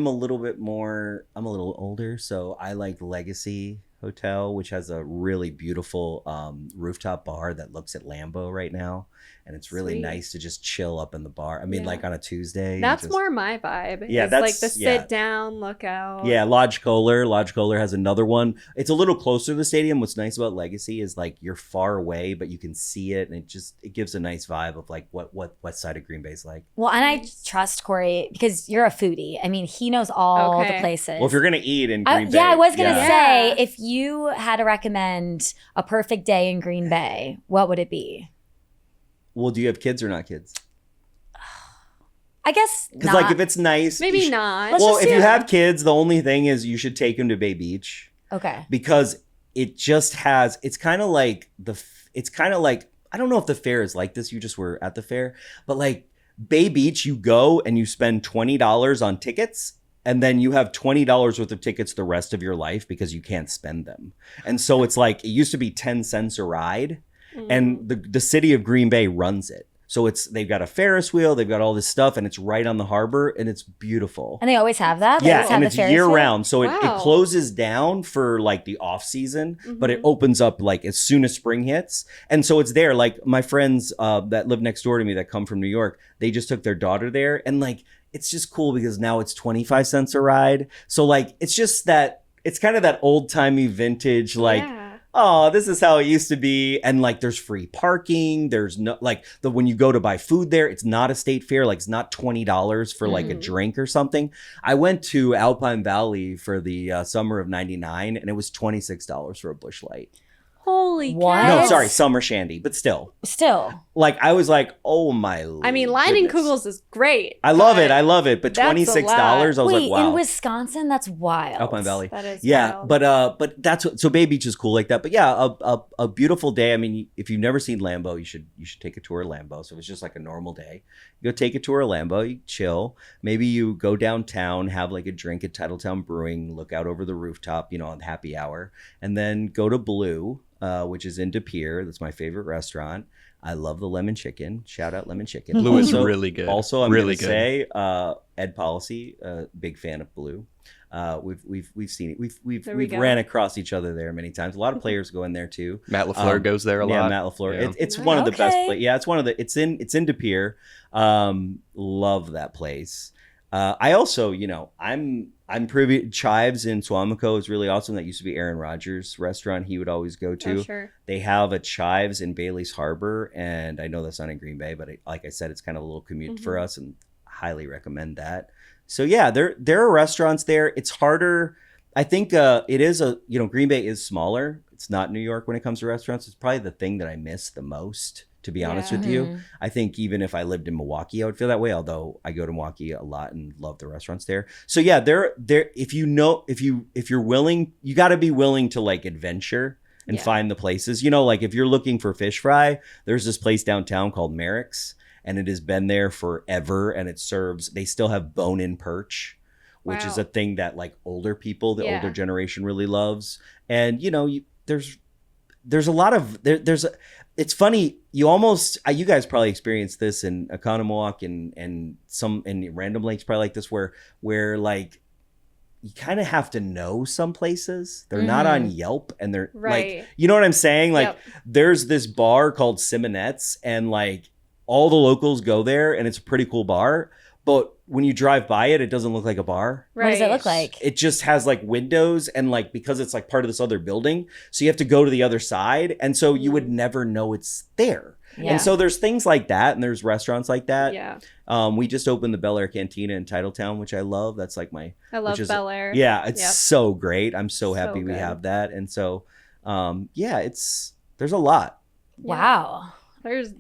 little older, so I like Legacy Hotel, which has a really beautiful rooftop bar that looks at Lambeau right now, and it's really nice to just chill up in the bar. I mean, like on a Tuesday. That's more my vibe. Yeah, it's that's like the sit down, look out. Yeah, Lodge Kohler has another one. It's a little closer to the stadium. What's nice about Legacy is like you're far away, but you can see it, and it gives a nice vibe of like what west side of Green Bay's like. Well, and I trust Corey because you're a foodie. I mean, he knows all the places. Well, if you're gonna eat in Green Bay, I was gonna say if you had to recommend a perfect day in Green Bay, what would it be? Well, do you have kids or not kids? I guess because like if it's nice, maybe not. Well, if you have kids, the only thing is you should take them to Bay Beach. Okay. Because it just has. It's kind of like I don't know if the fair is like this. You just were at the fair, but like Bay Beach, you go and you spend $20 on tickets. And then you have $20 worth of tickets the rest of your life because you can't spend them. And so it's like, it used to be 10 cents a ride. And the city of Green Bay runs it. So they've got a Ferris wheel, they've got all this stuff, and it's right on the harbor, and it's beautiful. And they always have that? Yeah, and it's year round. So Wow. it closes down for like the off season, but it opens up like as soon as spring hits. And so it's there. Like my friends that live next door to me that come from New York, they just took their daughter there. And like, it's just cool because now it's 25 cents a ride. So like, it's just that, it's kind of that old timey vintage, like, oh, this is how it used to be. And like, there's free parking. There's no, like, when you go to buy food there, it's not a state fair. Like, it's not $20 for like a drink or something. I went to Alpine Valley for the summer of '99, and it was $26 for a Busch Light. Holy What? cow. No, sorry, summer shandy, but still. Like, I was like, oh my I mean, Leinenkugels is great. I love it, but that's $26, a lot. I was Wait, like, wow. in Wisconsin, that's wild. Alpine Valley. That is Yeah, wild. but that's what, so Bay Beach is cool like that. But yeah, a beautiful day. I mean, if you've never seen Lambeau, you should take a tour of Lambeau. So it was just like a normal day. You go take a tour of Lambeau, you chill. Maybe you go downtown, have like a drink at Titletown Brewing, look out over the rooftop, on happy hour, and then go to Blue, which is in De Pere. That's my favorite restaurant. I love the lemon chicken. Shout out lemon chicken. Blue is really good. Also, I'm really going to say Ed Policy, big fan of Blue. We've seen it. We've ran across each other there many times. A lot of players go in there too. Matt LaFleur goes there a lot. Yeah, Matt LaFleur. Yeah. It's one of the best. Yeah, it's one of the. It's in De Pere. Love that place. I also, I'm privy. Chives in Suamico is really awesome. That used to be Aaron Rodgers' restaurant. He would always go to. Oh, sure. They have a Chives in Bailey's Harbor, and I know that's not in Green Bay, but like I said, it's kind of a little commute for us, and highly recommend that. So yeah, there are restaurants there. It's harder. I think it is Green Bay is smaller. It's not New York when it comes to restaurants. It's probably the thing that I miss the most, to be honest with you. I think even if I lived in Milwaukee, I would feel that way. Although I go to Milwaukee a lot and love the restaurants there. So yeah, there. If you're willing, you got to be willing to like adventure and find the places. Like if you're looking for fish fry, there's this place downtown called Merrick's, and it has been there forever. And they still have bone-in perch, which is a thing that like older people, the older generation really loves. And there's a lot of it's funny. You guys probably experienced this in Oconomowoc and some in Random Lakes, probably like this, where like you kind of have to know some places. They're not on Yelp, and they're like, you know what I'm saying? Like there's this bar called Simonette's, and like all the locals go there, and it's a pretty cool bar. But when you drive by it, it doesn't look like a bar. Right. What does it look like? It just has like windows, and like because it's like part of this other building, so you have to go to the other side, and so you would never know it's there. Yeah. And so there's things like that, and there's restaurants like that. Yeah. We just opened the Bel Air Cantina in Titletown, which I love. That's like I love Bel Air. Yeah, it's so great. I'm so happy we have that, and so there's a lot. Wow. Those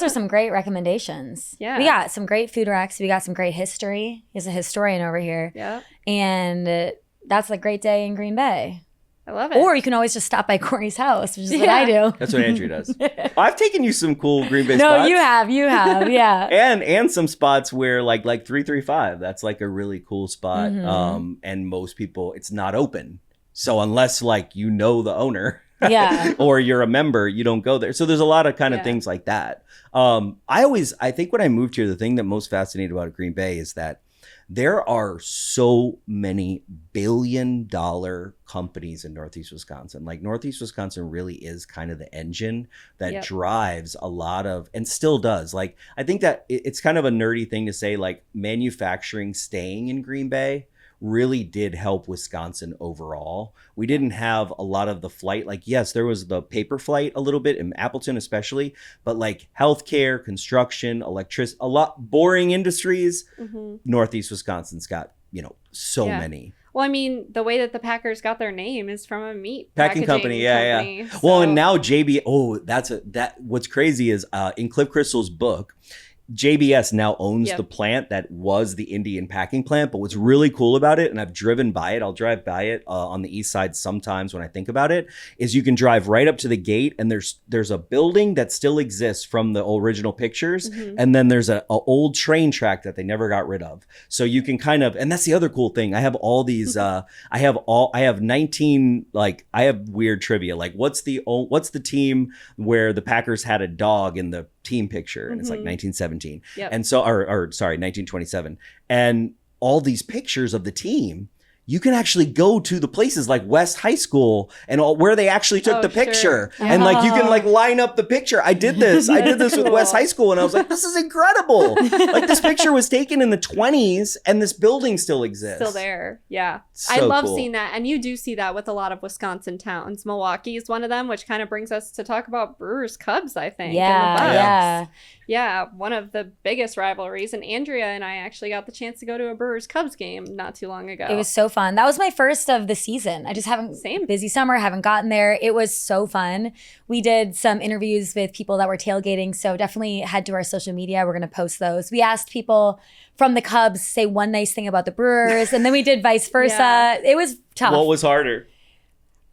are some great recommendations. Yeah. We got some great food racks. We got some great history. He's a historian over here. Yeah. And that's a great day in Green Bay. I love it. Or you can always just stop by Corey's house, which is what I do. That's what Andrew does. I've taken you some cool Green Bay spots. No, you have, yeah. and some spots where like 335, that's like a really cool spot. And most people, it's not open. So unless like the owner, or you're a member, you don't go there. So there's a lot of kind of things like that. I think when I moved here, the thing that most fascinated about Green Bay is that there are so many billion-dollar companies in Northeast Wisconsin. Like Northeast Wisconsin really is kind of the engine that drives a lot of, and still does. Like I think that it's kind of a nerdy thing to say, like manufacturing staying in Green Bay really did help Wisconsin overall. We didn't have a lot of the flight. Like, yes, there was the paper flight a little bit in Appleton especially, but like healthcare, construction, electricity, a lot boring industries. Northeast Wisconsin's got, so many. Well, I mean, the way that the Packers got their name is from a meat packing company. Yeah. So. Well, and now what's crazy is in Cliff Crystal's book, JBS now owns the plant that was the Indian packing plant. But what's really cool about it, and I've driven by it, I'll drive by it on the east side sometimes when I think about it, is you can drive right up to the gate, and there's a building that still exists from the original pictures, and then there's a old train track that they never got rid of. So you can kind of, and that's the other cool thing. I have all these. I have 19. Like I have weird trivia. Like what's the team where the Packers had a dog in the team picture, and it's like 1917, and so or sorry, 1927, and all these pictures of the team you can actually go to the places like West High School and all where they actually took the picture. Sure. And like you can like line up the picture. I did this with West High School and I was like, this is incredible. Like this picture was taken in the 20s and this building still exists. Still there. Yeah. So I love cool. seeing that. And you do see that with a lot of Wisconsin towns. Milwaukee is one of them, which kind of brings us to talk about Brewers Cubs, I think. Yeah, and the Bucks. yeah. Yeah, one of the biggest rivalries. And Andrea and I actually got the chance to go to a Brewers Cubs game not too long ago. It was so fun. That was my first of the season. I just haven't, busy summer, haven't gotten there. It was so fun. We did some interviews with people that were tailgating. So definitely head to our social media. We're going to post those. We asked people from the Cubs to say one nice thing about the Brewers. And then we did vice versa. Yeah. It was tough. What was harder?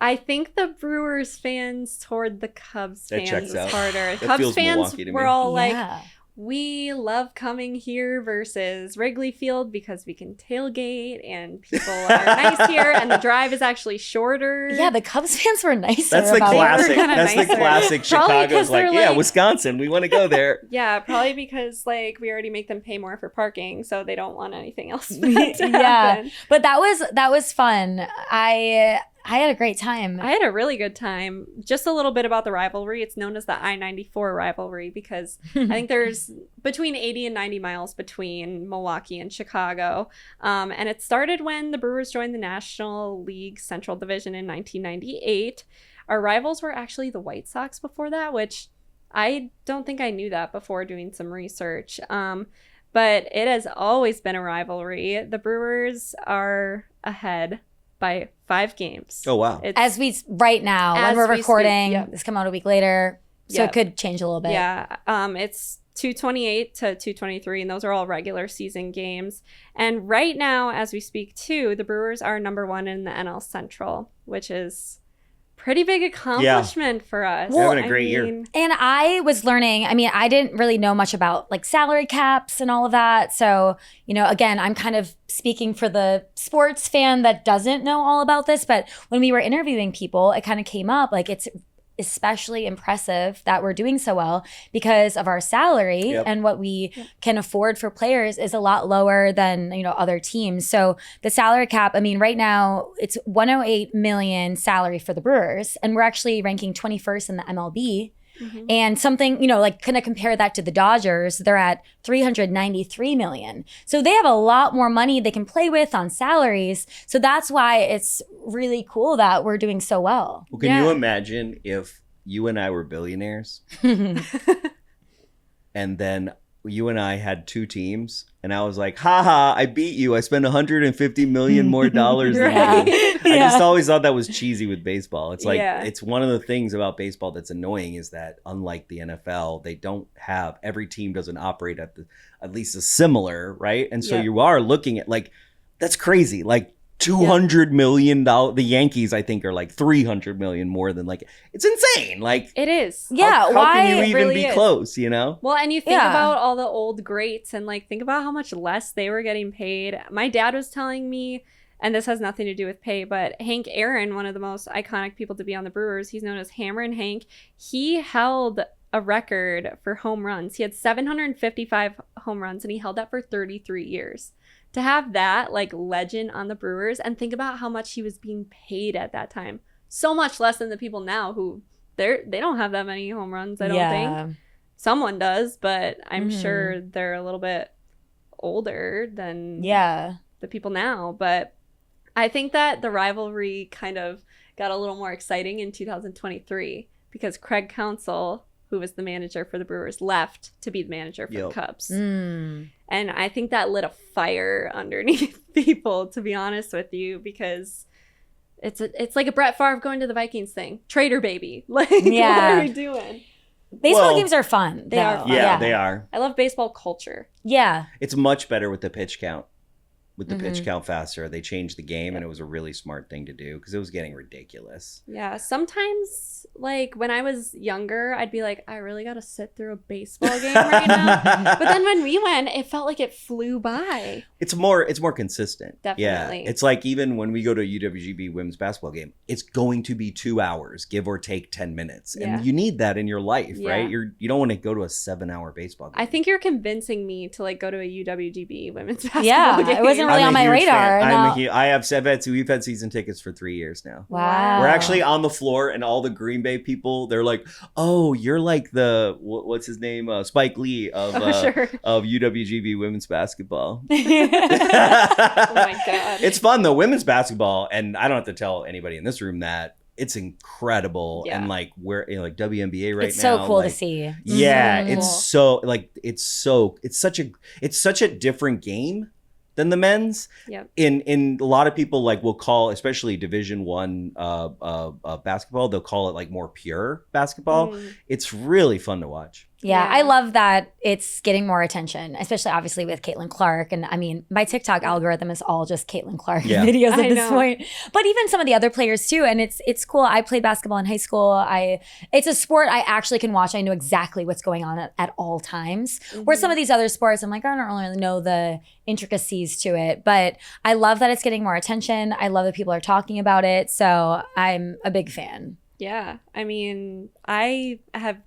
I think the Brewers fans toward the Cubs That fans checks is out. harder. That Cubs feels fans Milwaukee to were me. all like, Yeah. we love coming here versus Wrigley Field because we can tailgate and people are nice here and the drive is actually shorter. Yeah, the Cubs fans were nicer. That's the about it. classic. kinda That's the nicer. classic. Probably 'cause Chicago's like, they're yeah, like- Wisconsin, we want to go there. Yeah, probably because like we already make them pay more for parking, so they don't want anything else to Yeah. happen. But that was fun. I had a great time. I had a really good time. Just a little bit about the rivalry. It's known as the I-94 rivalry because I think there's between 80 and 90 miles between Milwaukee and Chicago. And it started when the Brewers joined the National League Central Division in 1998. Our rivals were actually the White Sox before that, which I don't think I knew that before doing some research. But it has always been a rivalry. The Brewers are ahead by 5 games. Oh, wow. It's, Right now, when As we're we recording, speak, yep. this come out a week later, so Yep. it could change a little bit. yeah, it's 228 to 223, and those are all regular season games. And right now, as we speak too, the Brewers are number 1 in the NL Central, which is pretty big accomplishment for us. They're having a great year. And I was learning, I didn't really know much about like salary caps and all of that. So, again, I'm kind of speaking for the sports fan that doesn't know all about this. But when we were interviewing people, it kind of came up like it's especially impressive that we're doing so well because of our salary. Yep. And what we can afford for players is a lot lower than other teams. So the salary cap, right now it's 108 million salary for the Brewers, and we're actually ranking 21st in the MLB. Mhm. And something, like kind of compare that to the Dodgers, they're at 393 million. So they have a lot more money they can play with on salaries. So that's why it's really cool that we're doing so well. Well, can you imagine if you and I were billionaires and then you and I had 2 teams and I was like, haha, I beat you. I spent 150 million more dollars than Right. you. I Yeah. just always thought that was cheesy with baseball. It's like, Yeah. it's one of the things about baseball that's annoying is that unlike the NFL, they don't have, every team doesn't operate at least a similar, right? And so Yeah. you are looking at like, that's crazy. Like $200 million. The Yankees, I think, are like 300 million more than like, it's insane. Like, It is. Yeah, how why? can you It even really be is. close, Well, and you think Yeah. about all the old greats and like think about how much less they were getting paid. My dad was telling me, and this has nothing to do with pay, but Hank Aaron, one of the most iconic people to be on the Brewers, he's known as Hammerin' Hank. He held a record for home runs. He had 755 home runs and he held that for 33 years. To have that like legend on the Brewers and think about how much he was being paid at that time. So much less than the people now who they don't have that many home runs, I don't think. Someone does, but I'm sure they're a little bit older than the people now. But I think that the rivalry kind of got a little more exciting in 2023 because Craig Counsell, who was the manager for the Brewers, left to be the manager for the Cubs. And I think that lit a fire underneath people, to be honest with you, because it's like a Brett Favre going to the Vikings thing. Traitor baby. Like, what are we doing? Baseball Well, games are fun. They are though. fun. Yeah, they are. I love baseball culture. Yeah. It's much better with the pitch count. With the pitch count faster, they changed the game, and it was a really smart thing to do because it was getting ridiculous. Yeah, sometimes like when I was younger, I'd be like, I really got to sit through a baseball game right now. But then when we went, it felt like it flew by. It's more consistent. Definitely. Yeah. It's like even when we go to a UWGB women's basketball game, it's going to be 2 hours, give or take 10 minutes. Yeah. And you need that in your life, Yeah. right? You don't want to go to a 7-hour baseball game. I think you're convincing me to like go to a UWGB women's basketball Yeah. game. I wasn't really on my radar. We've had season tickets for 3 years now. Wow. We're actually on the floor, and all the Green Bay people, they're like, "Oh, you're like the what's his name, Spike Lee of UWGB women's basketball." Oh my God. It's fun though, women's basketball, and I don't have to tell anybody in this room that it's incredible. Yeah. And like we're in like WNBA right now. It's so cool like, to see. Yeah, Mhm. it's so like it's such a different game than the men's. Yep. In a lot of people like will call, especially Division One basketball, they'll call it like more pure basketball. It's really fun to watch. Yeah, Yeah. I love that it's getting more attention, especially obviously with Caitlin Clark. And I mean, my TikTok algorithm is all just Caitlin Clark videos I at this know. point. But even some of the other players too. And it's cool. I played basketball in high school. It's a sport I actually can watch. I know exactly what's going on at all times. Where some of these other sports, I'm like, I don't really know the intricacies to it. But I love that it's getting more attention. I love that people are talking about it. So I'm a big fan. Yeah. I mean, I have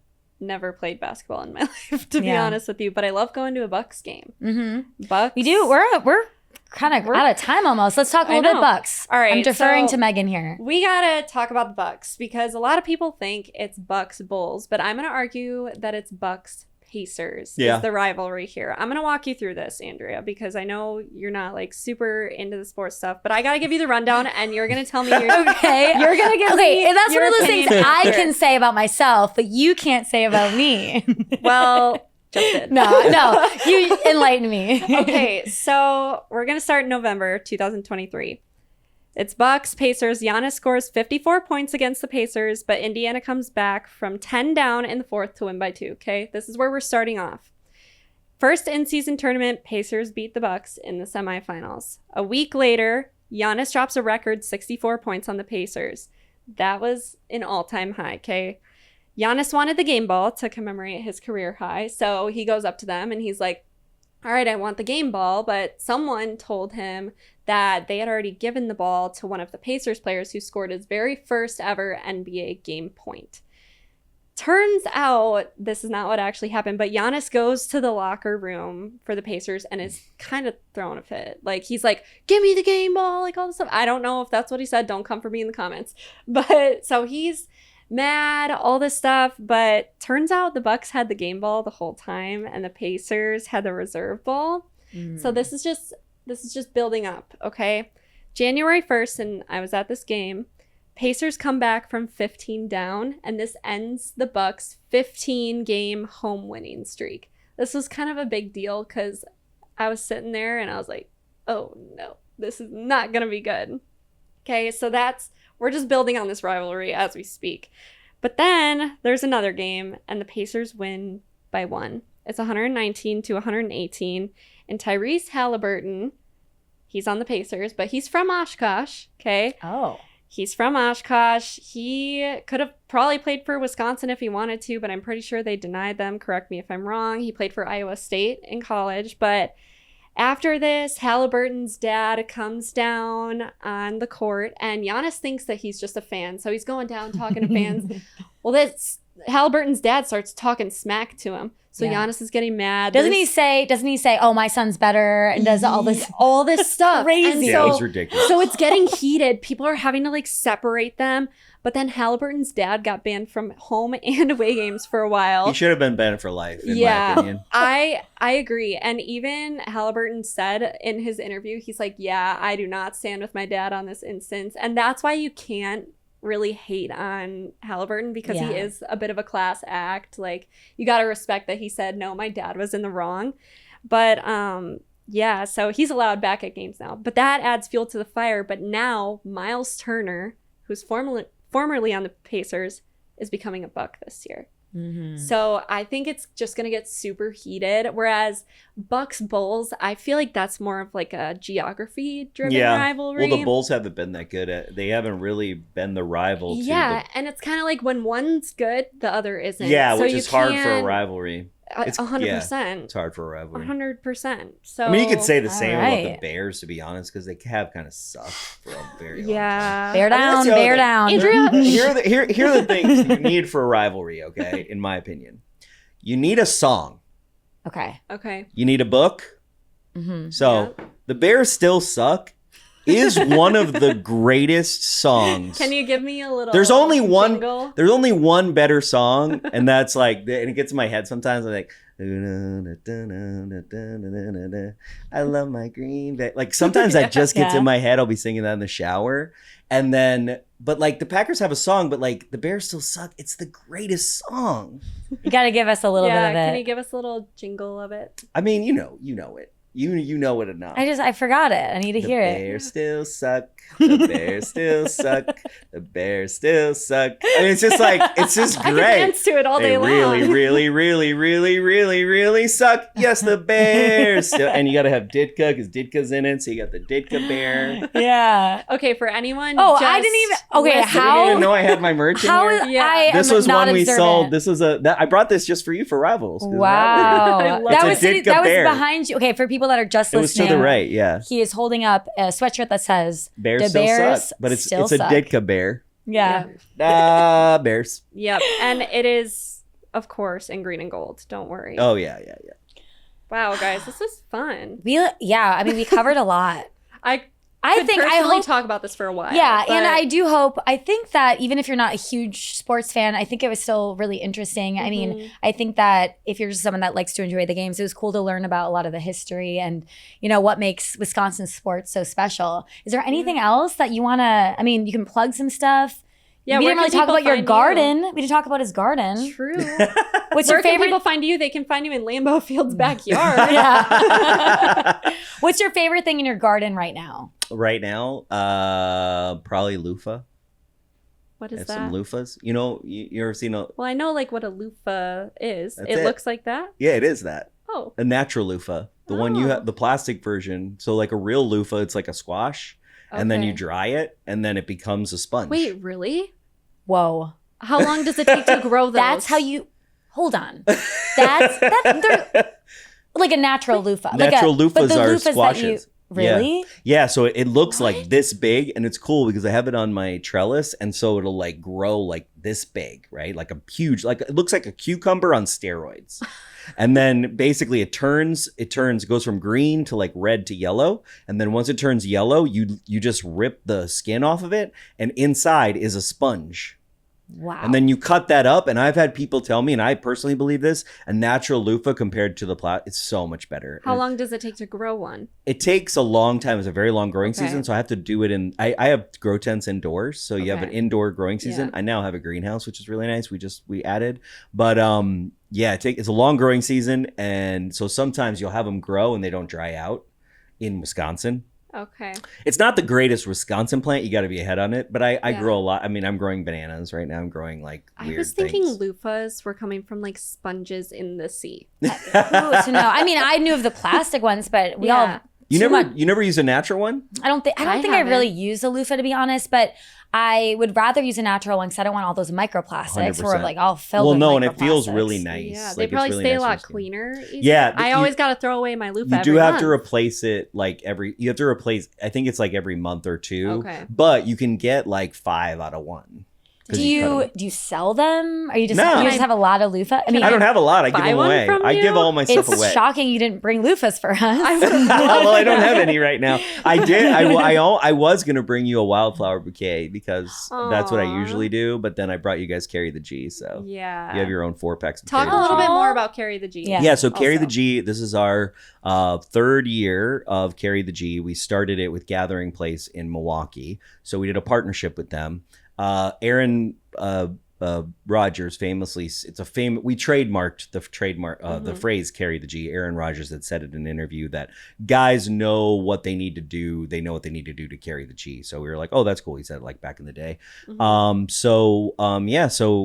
never played basketball in my life, to be Yeah. honest with you, but I love going to a Bucks game. Mm-hmm. Bucks. We do. We're kind of out of time almost. Let's talk a I little bit know. Bucks. All right, I'm deferring so- to Megan here. We gotta talk about the Bucks because a lot of people think it's Bucks Bulls, but I'm gonna argue that it's Bucks Pacers. Yeah. Is the rivalry here. I'm gonna walk you through this, Andrea, because I know you're not like super into the sports stuff, but I gotta give you the rundown, and you're gonna tell me your Okay. You're gonna give Okay, me and that's your one of those things opinion I after. can say about myself, but you can't say about me. Well, just did. no, you enlighten me. Okay, so we're gonna start in November 2023. It's Bucks, Pacers. Giannis scores 54 points against the Pacers, but Indiana comes back from 10 down in the fourth to win by 2. Okay, this is where we're starting off. First in-season tournament, Pacers beat the Bucks in the semifinals. A week later, Giannis drops a record 64 points on the Pacers. That was an all-time high. Okay, Giannis wanted the game ball to commemorate his career high, so he goes up to them and he's like, all right, I want the game ball, but someone told him that they had already given the ball to one of the Pacers players who scored his very first ever NBA game point. Turns out this is not what actually happened, but Giannis goes to the locker room for the Pacers and is kind of throwing a fit. Like, he's like, give me the game ball, like all this stuff. I don't know if that's what he said. Don't come for me in the comments. But so he's mad, all this stuff, but turns out the Bucks had the game ball the whole time and the Pacers had the reserve ball. So this is just building up, okay? January 1st, and I was at this game. Pacers come back from 15 down, and this ends the Bucks' 15-game home winning streak. This was kind of a big deal because I was sitting there and I was like, oh no, this is not gonna be good. Okay, so we're just building on this rivalry as we speak. But then there's another game, and the Pacers win by 1. It's 119 to 118. And Tyrese Halliburton, he's on the Pacers, but he's from Oshkosh, okay? Oh. He's from Oshkosh. He could have probably played for Wisconsin if he wanted to, but I'm pretty sure they denied them. Correct me if I'm wrong. He played for Iowa State in college, but after this, Halliburton's dad comes down on the court, and Giannis thinks that he's just a fan. So he's going down talking to fans. Well, Halliburton's dad starts talking smack to him. So Yeah. Giannis is getting mad. Doesn't he say, oh, my son's better, and does all this stuff? crazy. And Yeah, it was so, ridiculous. so it's getting heated. People are having to like separate them. But then Halliburton's dad got banned from home and away games for a while. He should have been banned for life, in Yeah. my opinion. I agree. And even Halliburton said in his interview, he's like, yeah, I do not stand with my dad on this instance. And that's why you can't really hate on Halliburton, because he Yeah. is a bit of a class act. Like, you got to respect that he said, no, my dad was in the wrong. But yeah, so he's allowed back at games now. But that adds fuel to the fire. But now Miles Turner, who's formerly on the Pacers, is becoming a Buck this year. Mm-hmm. So I think it's just going to get super heated. Whereas Bucks Bulls, I feel like that's more of like a geography driven rivalry. Well, the Bulls haven't been that good at. They haven't really been the rival. Yeah, and it's kind of like when one's good, the other isn't. Yeah, so which you is hard for a can't- rivalry. It's 100%. It's hard for a rivalry. 100%. So I mean, you could say the All same about the right. Bears, to be honest, because they have kind of sucked for a very long time. yeah. Bear I mean, down, that's the other bear thing. down. Andrea- Here are the things you need for a rivalry, okay, in my opinion. You need a song. Okay. Okay. You need a book. So the Bears still suck is one of the greatest songs. Can you give me a little? There's only one. jingle? There's only one better song, and that's like, and it gets in my head sometimes. I'm like, I love my Green Bay. Like sometimes that just gets in my head. I'll be singing that in the shower, and then, but like the Packers have a song, but like the Bears still suck. It's the greatest song. You got to give us a little bit of it. Can you give us a little jingle of it? I mean, you know it. You know it enough. I forgot it. I need to hear it. The Bears still suck. The Bears still suck. The Bears still suck. I mean, it's just I great. can dance to it all day They long. really suck. Yes, the Bears. Still, and you got to have Ditka because Ditka's in it. So you got the Ditka Bear. Yeah. Okay, for anyone. Oh, just I didn't even. Okay, listening- I didn't even know I had my merch in How here. is Yeah. I This am was not one we observant. sold. This was I brought this just for you for Rivals. Wow. I love that it. was It's a Ditka that was bear. behind you. Okay, for people that are just It was listening. to the right, yeah. He is holding up a sweatshirt that says Bears "The still Bears suck, but it's still a suck." Ditka bear. Yeah. Bears. Yep, and it is, of course, in green and gold. Don't worry. Oh yeah. Wow, guys, this was fun. I mean, we covered a lot. I Could think I personally hope. talk about this for a while. Yeah, but and I do hope. I think that even if you're not a huge sports fan, I think it was still really interesting. I mean, I think that if you're just someone that likes to enjoy the games, it was cool to learn about a lot of the history and what makes Wisconsin sports so special. Is there anything else that you want to? I mean, you can plug some stuff. Yeah, we where didn't really can talk people about your find garden. We didn't talk about his garden. True. What's Where your can favorite? people find you? They can find you in Lambeau Field's backyard. Yeah. What's your favorite thing in your garden right now? Right now, probably loofah. What I is have that? some loofahs. You ever seen a? Well, I know like what a loofah is. That's It it. looks like that. Yeah, it is that. Oh. A natural loofah. The one you have, the plastic version. So like a real loofah, it's like a squash, and then you Okay. dry it, and then it becomes a sponge. Wait, really? Whoa. How long does it take to grow those? That's how you. Hold on. They're like a natural loofah. Natural but loofahs the are loofahs that squashes. Really? Yeah, so it looks like this big, and it's cool because I have it on my trellis, and so it'll like grow like this big, right? Like a huge, like it looks like a cucumber on steroids. And then basically it goes from green to like red to yellow, and then once it turns yellow, you just rip the skin off of it, and inside is a sponge. Wow. And then you cut that up, and I've had people tell me, and I personally believe this, a natural loofah compared to the it's so much better. How And long does it take to grow one? it takes a long time. It's a very long growing Okay. season, so I have to do it in. I have grow tents indoors, so you have an Okay. indoor growing season. Yeah. I now have a greenhouse, which is really nice. We added, but yeah, it's a long growing season, and so sometimes you'll have them grow and they don't dry out in Wisconsin. Okay. It's not the greatest Wisconsin plant. You got to be ahead on it, but I Yeah. grow a lot. I mean, I'm growing bananas right now. I'm growing like weird I was thinking things. loofahs were coming from like sponges in the sea. Ooh, so no, I mean, I knew of the plastic ones, but we all. You too never much- you never use a natural one? I don't think I haven't. really use a loofah, to be honest, but I would rather use a natural one because I don't want all those microplastics where 100%. like all filled. Well, with no, and it feels microplastics. really nice. Yeah, Like, they it's probably really stay nice a on lot skin. cleaner. easier. Yeah, I you- always got to throw away my loofah. You do every have to month. replace it like you have to replace, I think it's like every month or two. Okay. But you can get like 5 out of 1. 'Cause Do cut 'em. do you sell them? Or you just No. you just have a lot of loofah? I mean, I don't have a lot. I give buy them one away. from I you? give all my stuff it's away. shocking you didn't bring loofahs for us. Well, I don't have any right now. I did. I was gonna bring you a wildflower bouquet because that's what I Aw. usually do. But then I brought you guys Carry the G, so Yeah. you have your own 4-packs. of Talk Carry a the little G. bit more about Carry the G. Yeah. Yeah, so Carry the also. G, this is our 3rd year of Carry the G. We started it with Gathering Place in Milwaukee. So we did a partnership with them. Aaron Rodgers famously, we trademarked the phrase Carry the G. Aaron Rodgers had said in an interview that guys know what they need to do. They know what they need to do to carry the G. So we were like, oh, that's cool. He said it like back in the day. So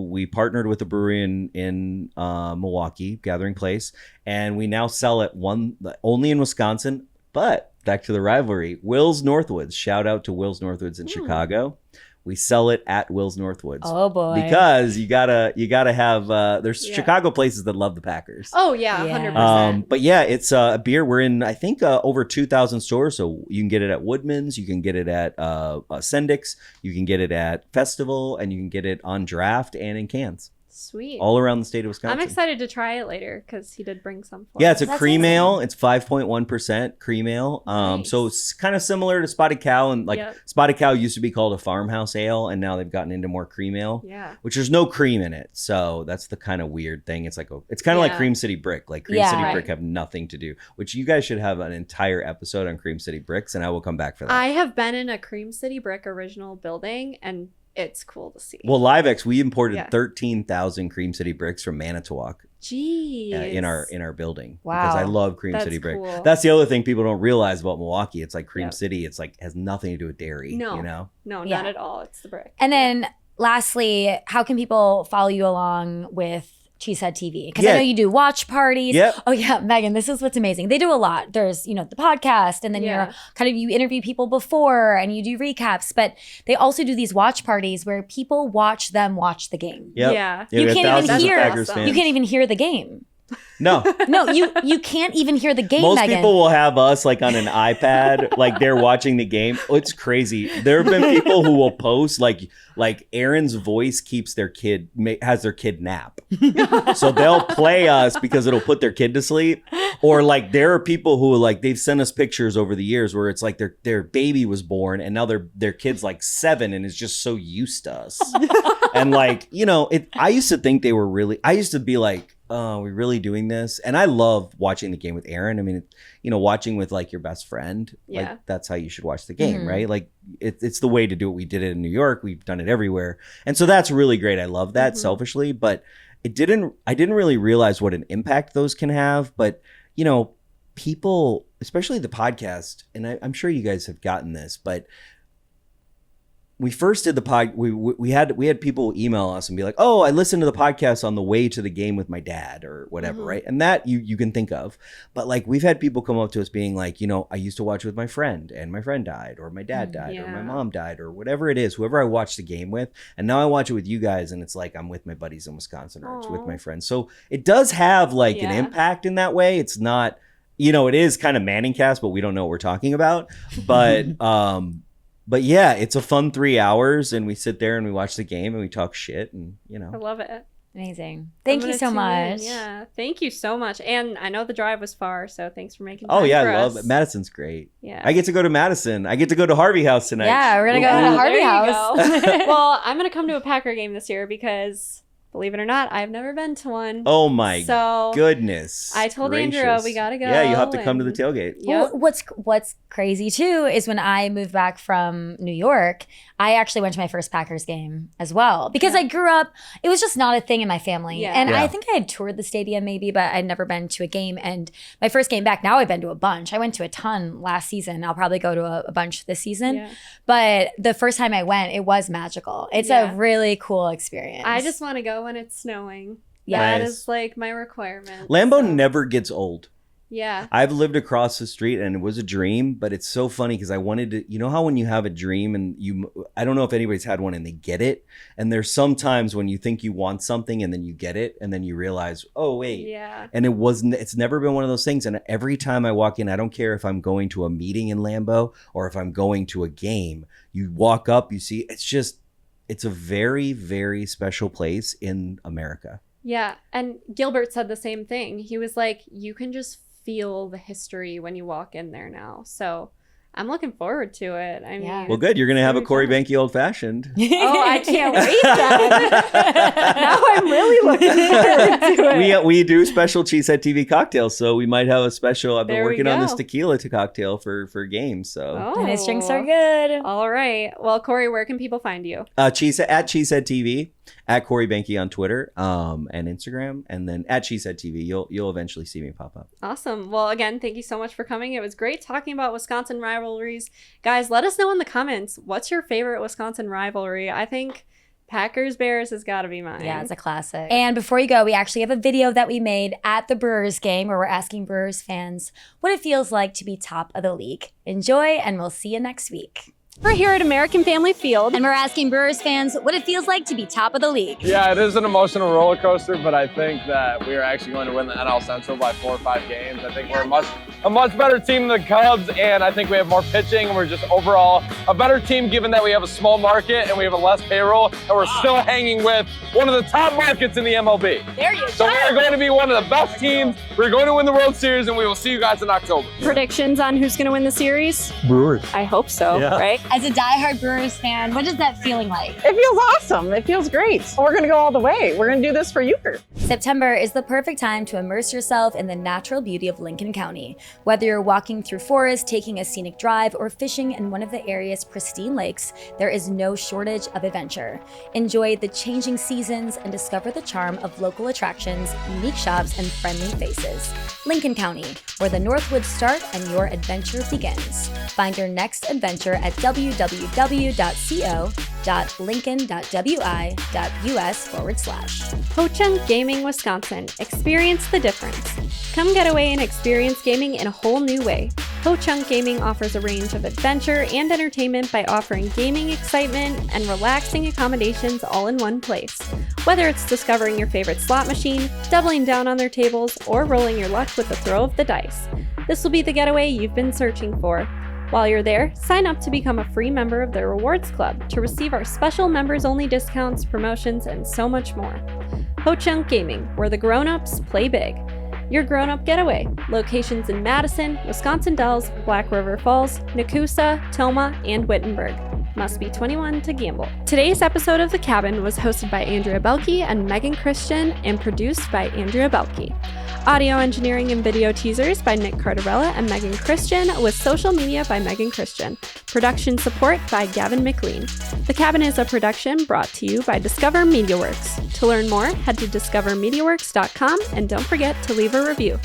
we partnered with a brewery in Milwaukee, Gathering Place, and we now sell it only in Wisconsin. But back to the rivalry, Will's Northwoods. Shout out to Will's Northwoods in Chicago. We sell it at Will's Northwoods. Oh boy! Because you gotta have there's Yeah. Chicago places that love the Packers. Oh yeah, Yeah. 100%. But yeah, it's a beer. We're in, I think, over 2,000 stores. So you can get it at Woodman's, you can get it at Sendik's, you can get it at Festival, and you can get it on draft and in cans. Sweet. all around the state of Wisconsin. I'm excited to try it later because he did bring some for Yeah, us. it's a That's cream amazing. ale. It's 5.1% cream ale. Nice. So it's kind of similar to Spotted Cow, and like Yep. Spotted Cow used to be called a farmhouse ale, and now they've gotten into more cream ale, Yeah. which there's no cream in it. So that's the kind of weird thing. It's like it's kind of like Yeah. Cream City Brick. Like Cream Yeah. City Right. Brick have nothing to do. Which you guys should have an entire episode on Cream City Bricks, and I will come back for that. I have been in a Cream City Brick original building, and it's cool to see. Well, LiveX, we imported Yeah. 13,000 Cream City Bricks from Manitowoc. Jeez. In our building. Wow. Because I love Cream That's City Brick. cool. That's the other thing people don't realize about Milwaukee. It's like Cream Yep. City. It's like has nothing to do with dairy. No. You know? No, Yeah. not at all. It's the brick. And then lastly, how can people follow you along with Cheesehead TV? Because Yeah. I know you do watch parties. Yep. Oh yeah, Megan, this is what's amazing. They do a lot. There's, the podcast, and then Yeah. you interview people before and you do recaps, but they also do these watch parties where people watch them watch the game. Yep. Yeah. Yeah, You we have can't even thousands of hear- Packers Awesome. You fans. can't even hear the game. No. No, you can't even hear the game, Most Megan. people will have us like on an iPad, like they're watching the game. Oh, it's crazy. There have been people who will post like Aaron's voice keeps their kid has their kid nap, so they'll play us because it'll put their kid to sleep. Or like there are people who like they've sent us pictures over the years where it's like their baby was born and now their kid's like 7 and is just so used to us. And like I used to think they were really. I used to be like, oh, are we really doing this? And I love watching the game with Aaron. I mean, watching with like your best friend, Yeah. like that's how you should watch the game, Mhm. right? Like it's the way to do it. We did it in New York. We've done it everywhere. And so that's really great. I love that Mhm. selfishly, but I didn't really realize what an impact those can have. But, people, especially the podcast, and I'm sure you guys have gotten this, but we first did the pod. We had people email us and be like, "Oh, I listened to the podcast on the way to the game with my dad or whatever," Mhm. right? And that you can think of, but like we've had people come up to us being like, I used to watch with my friend, and my friend died, or my dad died, or my Yeah. mom died, or whatever it is, whoever I watched the game with, and now I watch it with you guys, and it's like I'm with my buddies in Wisconsin, or it's with Aw. my friends. So it does have like an Yeah. impact in that way. It's not, it is kind of Manning cast, but we don't know what we're talking about, but. But yeah, it's a fun 3 hours, and we sit there and we watch the game and we talk shit, and I love it. Amazing. Thank I'm you gonna so tune in. much. Yeah. Thank you so much. And I know the drive was far, so thanks for making Oh time yeah, for I love us. it. Madison's great. Yeah. I get to go to Madison. I get to go to Harvey House tonight. Yeah, we're gonna Ooh, go to ooh. Harvey There you House. go. Well, I'm gonna come to a Packer game this year because, believe it or not, I've never been to one. Oh my So goodness! I told gracious. Andrea we gotta go. Yeah, you have to come to the and- tailgate. Yep. Well, what's crazy too is when I moved back from New York, I actually went to my first Packers game as well because Yeah. I grew up. It was just not a thing in my family, Yeah. and Yeah. I think I had toured the stadium maybe, but I'd never been to a game. And my first game back, now I've been to a bunch. I went to a ton last season. I'll probably go to a bunch this season. Yeah. But the first time I went, it was magical. It's Yeah. a really cool experience. I just want to go when it's snowing. Yeah. That Nice. is like my requirement. Lambeau so- never gets old. Yeah. I've lived across the street and it was a dream, but it's so funny because I wanted to, how when you have a dream and I don't know if anybody's had one and they get it. And there's sometimes when you think you want something and then you get it and then you realize, oh, wait. Yeah. And it's never been one of those things. And every time I walk in, I don't care if I'm going to a meeting in Lambeau or if I'm going to a game, you walk up, you see, it's a very, very special place in America. Yeah. And Gilbert said the same thing. He was like, you can just feel the history when you walk in there now. So I'm looking forward to it. I mean, Yeah. Well, good. You're going to have a Very Corey fun. Behnke old fashioned. Oh, I can't wait then. Now I'm really looking forward to it. We do special Cheesehead TV cocktails, so we might have a special. I've been There we working on this go. tequila cocktail for games. So Oh. And his drinks are good. All right. Well, Corey, where can people find you? Cheesehead at Cheesehead TV, at Corey Behnke on Twitter and Instagram, and then at Cheesehead TV. You'll eventually see me pop up. Awesome. Well, again, thank you so much for coming. It was great talking about Wisconsin rivalries. Guys, let us know in the comments, what's your favorite Wisconsin rivalry? I think Packers Bears has got to be mine. Yeah, it's a classic. And before you go, we actually have a video that we made at the Brewers game where we're asking Brewers fans what it feels like to be top of the league. Enjoy, and we'll see you next week. We're here at American Family Field. And we're asking Brewers fans what it feels like to be top of the league. Yeah, it is an emotional roller coaster, but I think that we are actually going to win the NL Central by 4 or 5 games. I think we're a much better team than the Cubs, and I think we have more pitching, and we're just overall a better team given that we have a small market and we have a less payroll, and we're still hanging with one of the top markets in the MLB. There you go. So we're going to be one of the best teams. We're going to win the World Series, and we will see you guys in October. Predictions on who's going to win the series? Brewers. I hope so, right? As a diehard Brewers fan, what is that feeling like? It feels awesome. It feels great. We're going to go all the way. We're going to do this for Euchre. September is the perfect time to immerse yourself in the natural beauty of Lincoln County. Whether you're walking through forests, taking a scenic drive, or fishing in one of the area's pristine lakes, there is no shortage of adventure. Enjoy the changing seasons and discover the charm of local attractions, unique shops, and friendly faces. Lincoln County, where the Northwoods start and your adventure begins. Find your next adventure at www.co.lincoln.wi.us/. Ho-Chunk Gaming, Wisconsin. Experience the difference. Come get away and experience gaming in a whole new way. Ho-Chunk Gaming offers a range of adventure and entertainment by offering gaming excitement and relaxing accommodations all in one place. Whether it's discovering your favorite slot machine, doubling down on their tables, or rolling your luck with the throw of the dice, this will be the getaway you've been searching for. While you're there, sign up to become a free member of their rewards club to receive our special members-only discounts, promotions, and so much more. Ho-Chunk Gaming, where the grown-ups play big. Your grown-up getaway. Locations in Madison, Wisconsin Dells, Black River Falls, Nakusa, Toma, and Wittenberg. Must be 21 to gamble. Today's episode of The Cabin was hosted by Andrea Belke and Megan Christian and produced by Andrea Belke. Audio engineering and video teasers by Nick Cardarella and Megan Christian, with social media by Megan Christian. Production support by Gavin McLean. The Cabin is a production brought to you by Discover MediaWorks. To learn more, head to discovermediaworks.com and don't forget to leave a review.